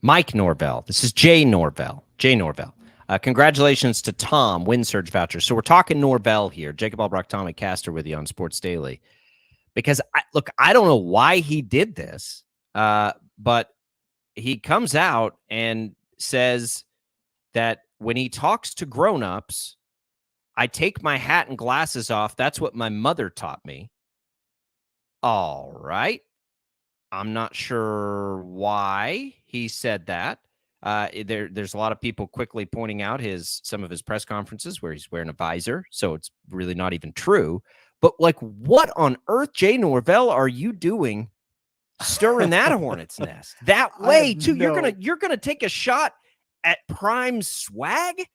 Mike Norvell. This is Jay Norvell. Jay Norvell. Congratulations to Tom, WinSurge voucher. So we're talking Norvell here. Jacob Albracht, Tommy Castor with you on Sports Daily. Because, I don't know why he did this, but he comes out and says that when he talks to grown-ups, I take my hat and glasses off. That's what my mother taught me. All right. I'm not sure why he said that. There's a lot of people quickly pointing out some of his press conferences where he's wearing a visor, so it's really not even true. But what on earth, Jay Norvell, are you doing, stirring that hornet's nest that way too? You're gonna take a shot at Prime swag.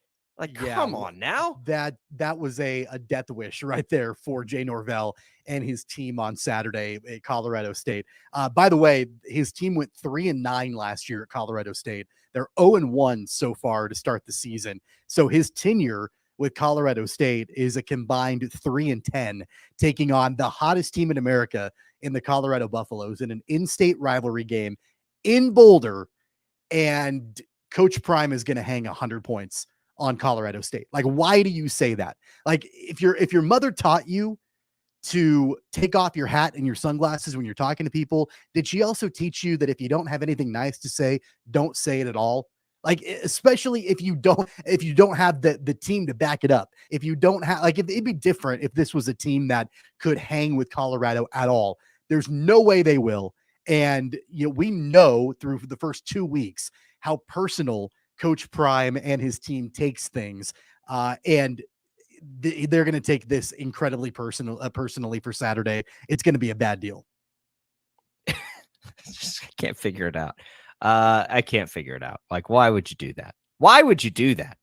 Come on now. That was a death wish right there for Jay Norvell and his team on Saturday at Colorado State. By the way, his team went 3-9 last year at Colorado State. They're 0-1 so far to start the season. So his tenure with Colorado State is a combined 3-10, taking on the hottest team in America in the Colorado Buffaloes in an in-state rivalry game in Boulder. And Coach Prime is going to hang 100 points on Colorado State. Why do you say that? If your mother taught you to take off your hat and your sunglasses when you're talking to people, did she also teach you that if you don't have anything nice to say, don't say it at all? Like, especially if you don't have the team to back it up. If you don't have, like, it'd be different if this was a team that could hang with Colorado at all. There's no way they will. And we know through the first 2 weeks how personal Coach Prime and his team takes things. And they're going to take this incredibly personally for Saturday. It's going to be a bad deal. I can't figure it out. I can't figure it out. Like, why would you do that? Why would you do that?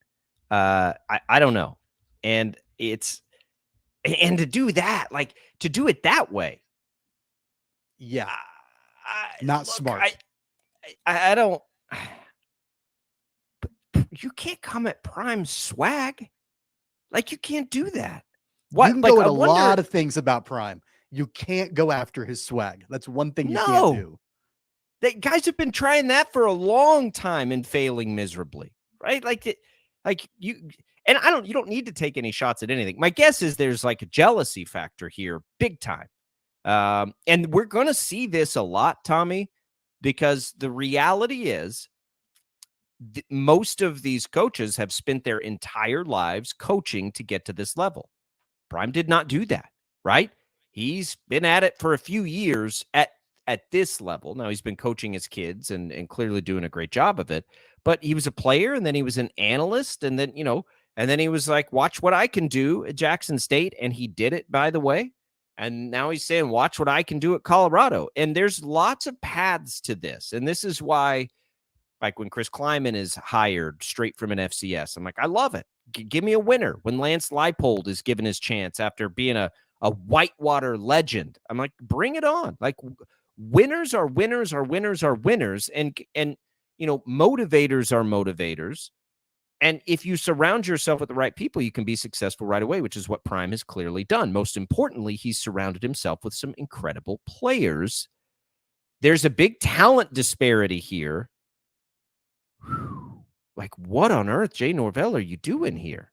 I don't know. And to do that, like to do it that way. Yeah. Not smart. I don't. You can't come at Prime swag. Like, you can't do that. What? You can go at a lot of things about Prime. You can't go after his swag. That's one thing you can't do. Guys have been trying that for a long time and failing miserably, right? You don't need to take any shots at anything. My guess is there's like a jealousy factor here, big time. And we're going to see this a lot, Tommy, because the reality is most of these coaches have spent their entire lives coaching to get to this level. Prime did not do that, right? He's been at it for a few years at this level. Now, he's been coaching his kids and clearly doing a great job of it, but he was a player, and then he was an analyst, and then, and then he was like, watch what I can do at Jackson State, and he did it, by the way. And now he's saying, watch what I can do at Colorado. And there's lots of paths to this, and this is why, like when Chris Kleiman is hired straight from an FCS, I'm like, I love it. Give me a winner. When Lance Leipold is given his chance after being a Whitewater legend, I'm like, bring it on. Like, winners are winners are winners are winners. And motivators are motivators. And if you surround yourself with the right people, you can be successful right away, which is what Prime has clearly done. Most importantly, he's surrounded himself with some incredible players. There's a big talent disparity here. Like, what on earth, Jay Norvell, are you doing here?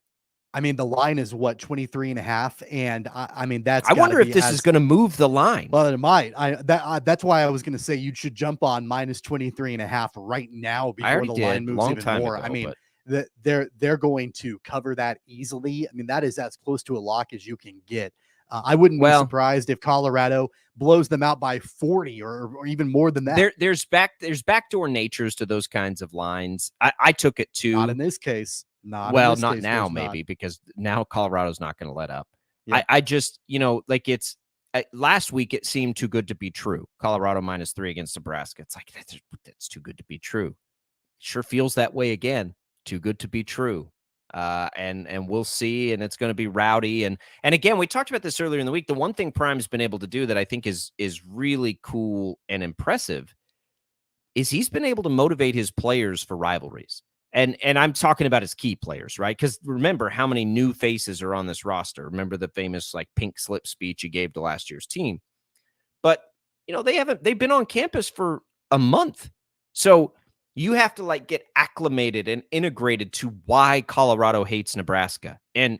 I mean, the line is what, 23.5. And I mean, that's, I wonder if this is going to move the line. Well, it might. That's why I was going to say you should jump on minus 23.5 right now before the line moves even more. I mean, they're going to cover that easily. I mean, that is as close to a lock as you can get. I wouldn't be surprised if Colorado blows them out by 40 or even more than that. There's backdoor natures to those kinds of lines. I took it too. Not in this case. Not now, maybe, because now Colorado's not going to let up. Yeah. I just, it's last week it seemed too good to be true. Colorado -3 against Nebraska. It's like, that's too good to be true. Sure feels that way again. Too good to be true. And we'll see, and it's going to be rowdy. And again, we talked about this earlier in the week. The one thing Prime's been able to do that I think is really cool and impressive is he's been able to motivate his players for rivalries. And I'm talking about his key players, right? Because remember how many new faces are on this roster. Remember the famous pink slip speech he gave to last year's team. But they've been on campus for a month. So you have to get acclimated and integrated to why Colorado hates Nebraska and,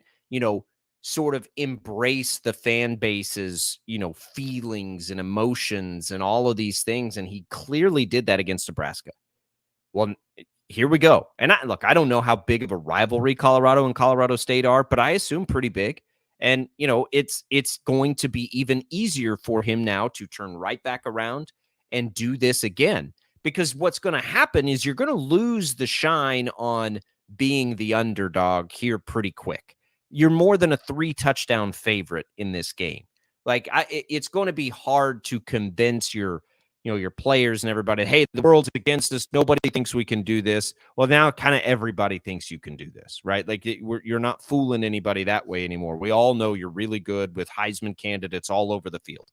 sort of embrace the fan base's, feelings and emotions and all of these things. And he clearly did that against Nebraska. Well, here we go. And I don't know how big of a rivalry Colorado and Colorado State are, but I assume pretty big. And, it's going to be even easier for him now to turn right back around and do this again. Because what's going to happen is you're going to lose the shine on being the underdog here pretty quick. You're more than a 3-touchdown favorite in this game. It's going to be hard to convince your players and everybody, hey, the world's against us. Nobody thinks we can do this. Well, now kind of everybody thinks you can do this, right? You're not fooling anybody that way anymore. We all know you're really good with Heisman candidates all over the field.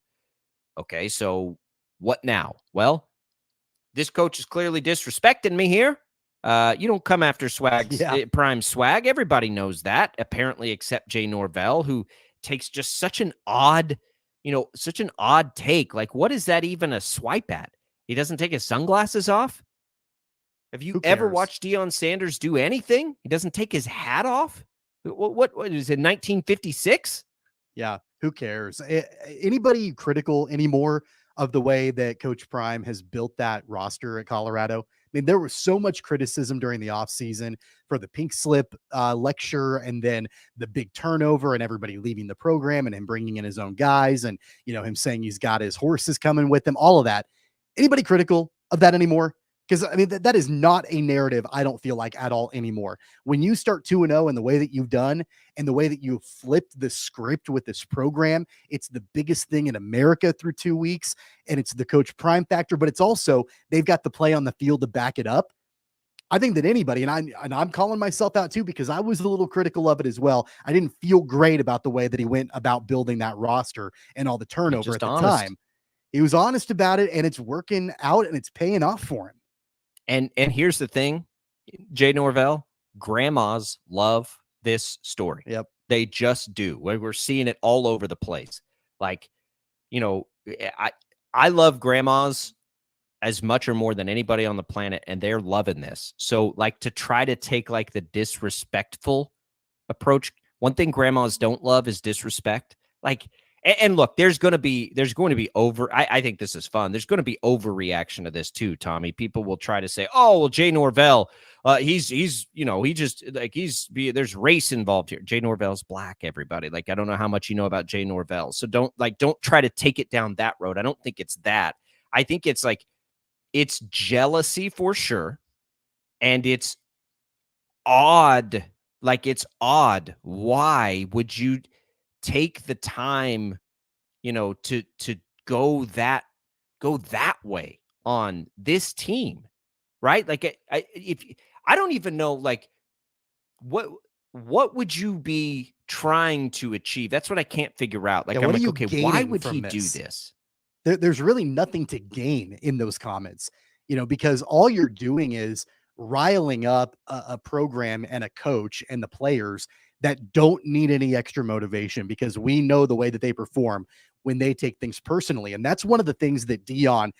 Okay, so what now? Well, this coach is clearly disrespecting me here. You don't come after Prime swag. Everybody knows that, apparently, except Jay Norvell, who takes just such an odd take. Like, what is that even a swipe at? He doesn't take his sunglasses off? Have you ever watched Deion Sanders do anything? He doesn't take his hat off? What is it, 1956? Yeah, who cares? Anybody critical anymore of the way that Coach Prime has built that roster at Colorado? mean, there was so much criticism during the offseason for the pink slip lecture, and then the big turnover and everybody leaving the program and him bringing in his own guys, and, him saying he's got his horses coming with him, all of that. Anybody critical of that anymore? Because, I mean, that is not a narrative, I don't feel like, at all anymore. When you start 2-0 in the way that you've done and the way that you flipped the script with this program, it's the biggest thing in America through 2 weeks, and it's the Coach Prime factor, but it's also they've got the play on the field to back it up. I think that anybody, and I'm calling myself out too, because I was a little critical of it as well. I didn't feel great about the way that he went about building that roster and all the turnover at the time. He was honest about it, and it's working out, and it's paying off for him. And here's the thing, Jay Norvell, grandmas love this story. Yep. They just do. We're seeing it all over the place. Like, I love grandmas as much or more than anybody on the planet, and they're loving this. So, like, to try to take like the disrespectful approach, one thing grandmas don't love is disrespect. Like, and look, there's going to be I think this is fun. There's going to be overreaction to this too, Tommy. People will try to say, oh, well, Jay Norvell, there's race involved here. Jay Norvell's black, everybody. Like, I don't know how much you know about Jay Norvell. So don't try to take it down that road. I don't think it's that. I think it's like, it's jealousy for sure. And it's odd. Like, it's odd. Why would you take the time, to go that way on this team, right? Like, I don't even know, like, what would you be trying to achieve? That's what I can't figure out. Like, I'm like, okay, why would he do this? There's really nothing to gain in those comments, because all you're doing is riling up a program and a coach and the players that don't need any extra motivation, because we know the way that they perform when they take things personally. And that's one of the things that Deion,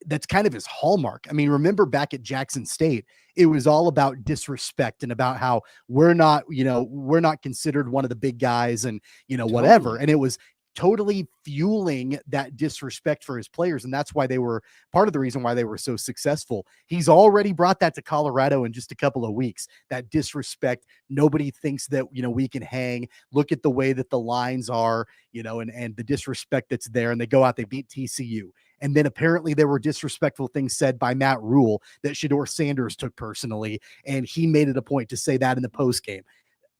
that's kind of his hallmark. I mean, remember back at Jackson State, it was all about disrespect and about how we're not considered one of the big guys and, whatever. And it was totally fueling that disrespect for his players. And that's why they were part of the reason why they were so successful. He's already brought that to Colorado in just a couple of weeks, that disrespect. Nobody thinks that, we can hang. Look at the way that the lines are, and the disrespect that's there. And they go out, they beat TCU. And then apparently there were disrespectful things said by Matt Rule that Shedeur Sanders took personally. And he made it a point to say that in the post game.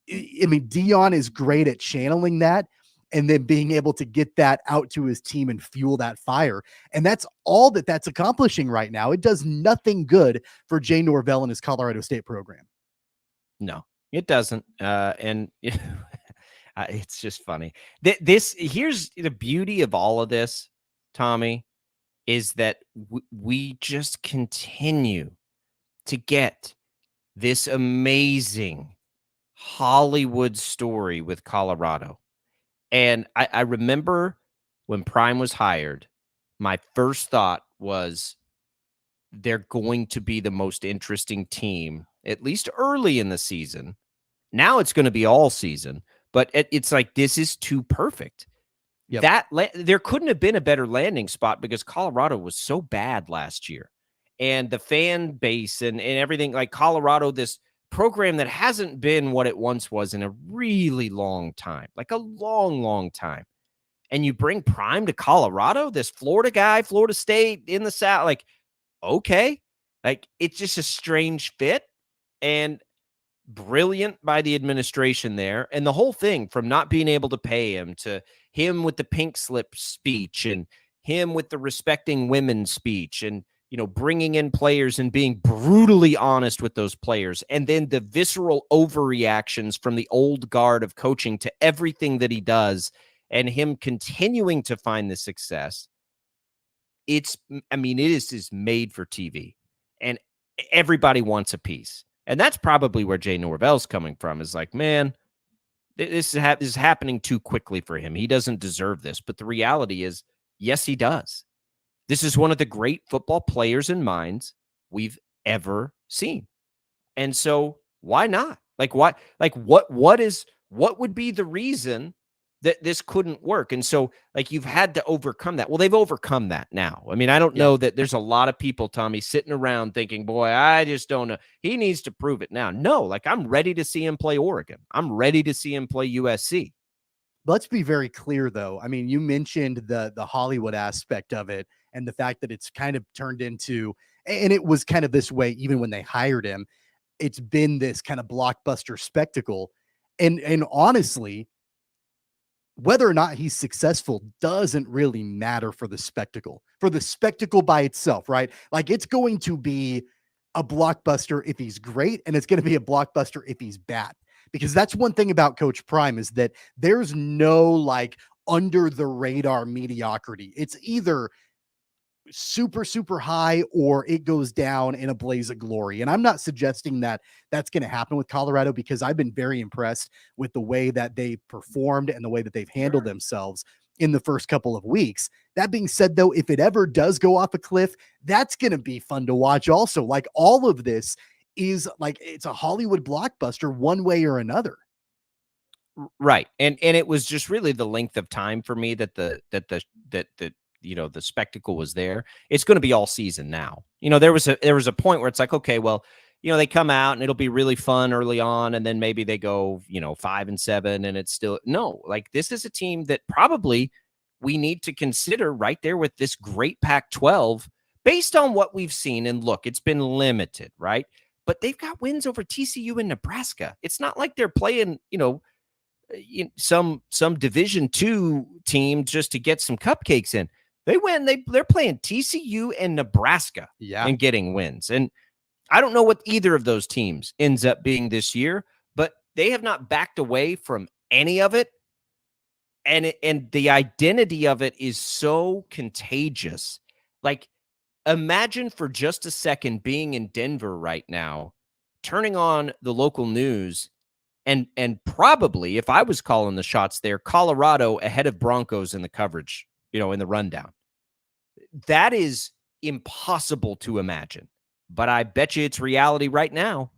I mean, Deion is great at channeling that, and then being able to get that out to his team and fuel that fire. And that's all that's accomplishing right now. It does nothing good for Jay Norvell and his Colorado State program. No, it doesn't. And it's just funny. Here's the beauty of all of this, Tommy, is that we just continue to get this amazing Hollywood story with Colorado. And I remember when Prime was hired, my first thought was they're going to be the most interesting team, at least early in the season. Now it's going to be all season, but it's like, this is too perfect. Yep. There couldn't have been a better landing spot, because Colorado was so bad last year, and the fan base and everything, like Colorado, this program that hasn't been what it once was in a really long time, like a long, long time. And you bring Prime to Colorado, this Florida guy, Florida State in the South, like, okay, like, it's just a strange fit, and brilliant by the administration there. And the whole thing, from not being able to pay him to him with the pink slip speech and him with the respecting women speech, and bringing in players and being brutally honest with those players. And then the visceral overreactions from the old guard of coaching to everything that he does, and him continuing to find the success. It is made for TV, and everybody wants a piece. And that's probably where Jay Norvell's coming from, is like, man, this is happening too quickly for him. He doesn't deserve this. But the reality is, yes, he does. This is one of the great football players and minds we've ever seen. And so why not? Like, what would be the reason that this couldn't work. And so, like, you've had to overcome that. Well, they've overcome that now. I mean, I don't know that there's a lot of people, Tommy, sitting around thinking, boy, I just don't know. He needs to prove it now. No, like, I'm ready to see him play Oregon. I'm ready to see him play USC. Let's be very clear, though. I mean, you mentioned the Hollywood aspect of it and the fact that it's kind of turned into, and it was kind of this way even when they hired him. It's been this kind of blockbuster spectacle. And honestly, whether or not he's successful doesn't really matter for the spectacle by itself, right? Like, it's going to be a blockbuster if he's great, and it's going to be a blockbuster if he's bad, because that's one thing about Coach Prime is that there's no like under the radar mediocrity. It's either super, super high or it goes down in a blaze of glory. And I'm not suggesting that that's going to happen with Colorado, because I've been very impressed with the way that they performed and the way that they've handled themselves in the first couple of weeks. That being said, though, if it ever does go off a cliff, that's going to be fun to watch also. Like, all of this is like, it's a Hollywood blockbuster one way or another. Right. And it was just really the length of time for me that the spectacle was there. It's going to be all season now. There was a point where it's like, okay, well, they come out and it'll be really fun early on, and then maybe they go, 5-7, and it's still no, like, this is a team that probably we need to consider right there with this great Pac-12 based on what we've seen. And look, it's been limited, right? But they've got wins over TCU and Nebraska. It's not like they're playing, some Division II team just to get some cupcakes in. They win. They're playing TCU and Nebraska and getting wins. And I don't know what either of those teams ends up being this year, but they have not backed away from any of it. And the identity of it is so contagious. Like, imagine for just a second being in Denver right now, turning on the local news, and probably, if I was calling the shots there, Colorado ahead of Broncos in the coverage, in the rundown. That is impossible to imagine, but I bet you it's reality right now.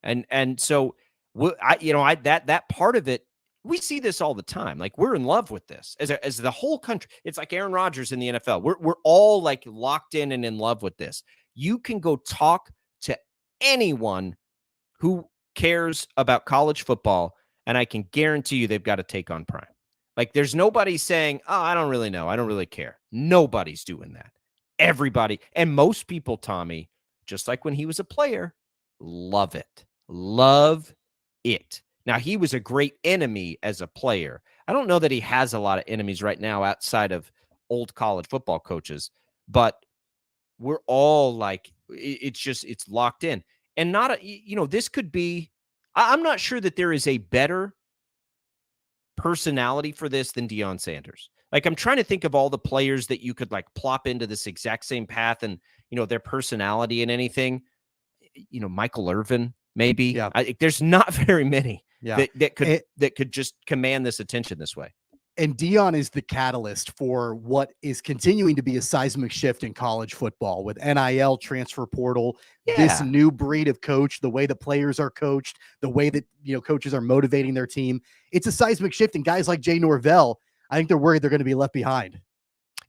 And so that part of it, we see this all the time. Like, we're in love with this as the whole country. It's like Aaron Rodgers in the NFL. We're all like locked in and in love with this. You can go talk to anyone who cares about college football, and I can guarantee you they've got to take on Prime. Like, there's nobody saying, oh, I don't really know, I don't really care. Nobody's doing that. Everybody, and most people, Tommy, just like when he was a player, love it. Now, he was a great enemy as a player. I don't know that he has a lot of enemies right now outside of old college football coaches, but we're all like, it's locked in. And this could be, I'm not sure that there is a better personality for this than Deion Sanders. Like, I'm trying to think of all the players that you could like plop into this exact same path and, their personality and anything, Michael Irvin, maybe. Yeah. There's not very many that could just command this attention this way. And Deion is the catalyst for what is continuing to be a seismic shift in college football with NIL, transfer portal, this new breed of coach, the way the players are coached, the way that, coaches are motivating their team. It's a seismic shift. And guys like Jay Norvell, I think they're worried they're going to be left behind.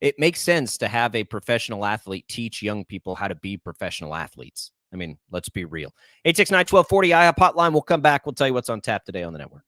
It makes sense to have a professional athlete teach young people how to be professional athletes. I mean, let's be real. 869-1240 IHOP hotline. We'll come back. We'll tell you what's on tap today on the network.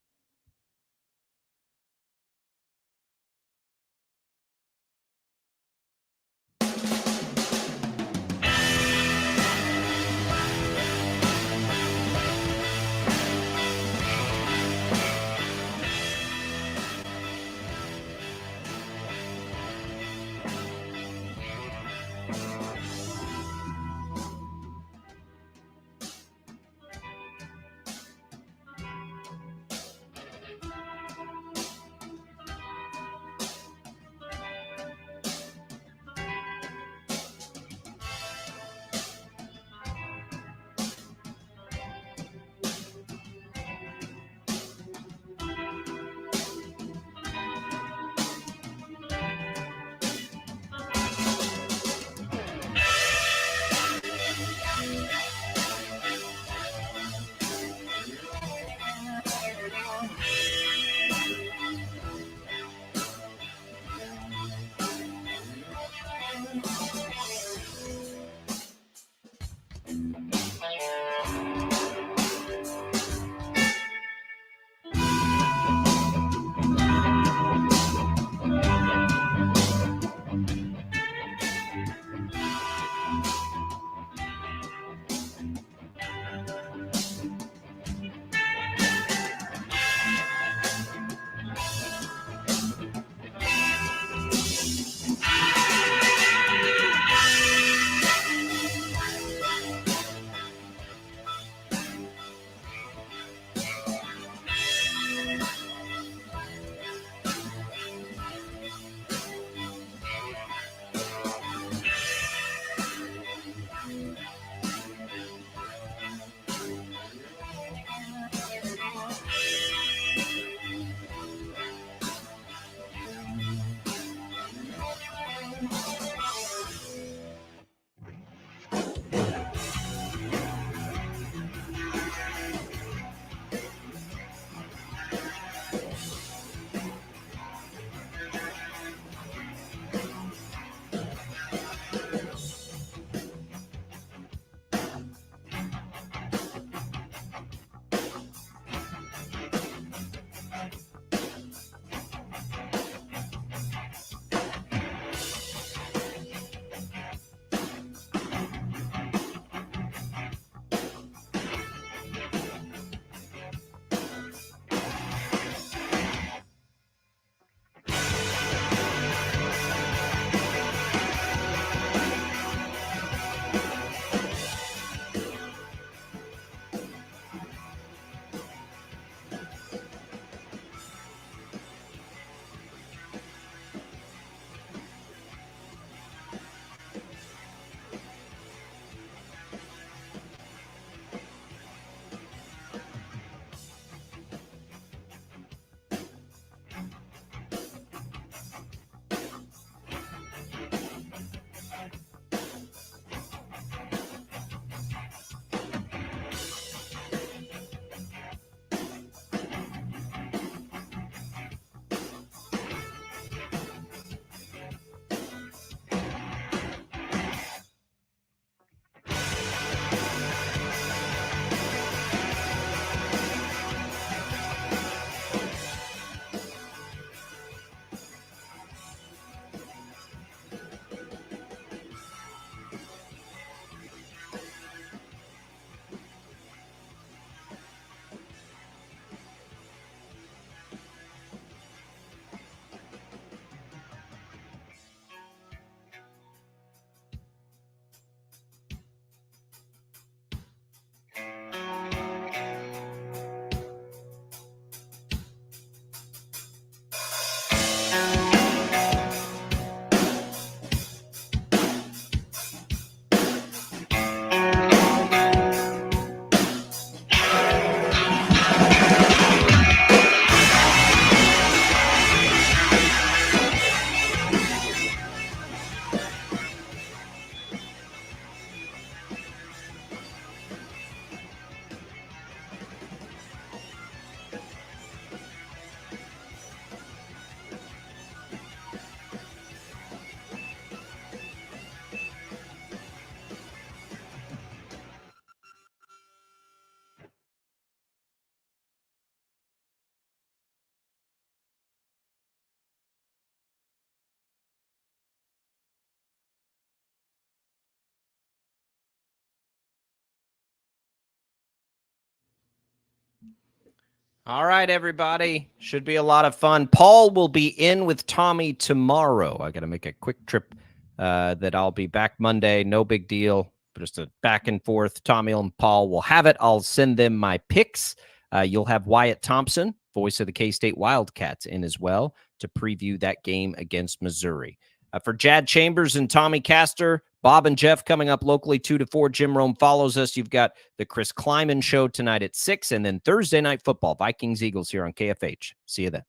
All right, everybody. Should be a lot of fun. Paul will be in with Tommy tomorrow. I got to make a quick trip that I'll be back Monday. No big deal. Just a back and forth. Tommy and Paul will have it. I'll send them my picks. You'll have Wyatt Thompson, voice of the K-State Wildcats, in as well to preview that game against Missouri. For Jad Chambers and Tommy Castor, Bob and Jeff coming up locally 2 to 4. Jim Rome follows us. You've got the Chris Kleiman Show tonight at 6, and then Thursday Night Football, Vikings-Eagles here on KFH. See you then.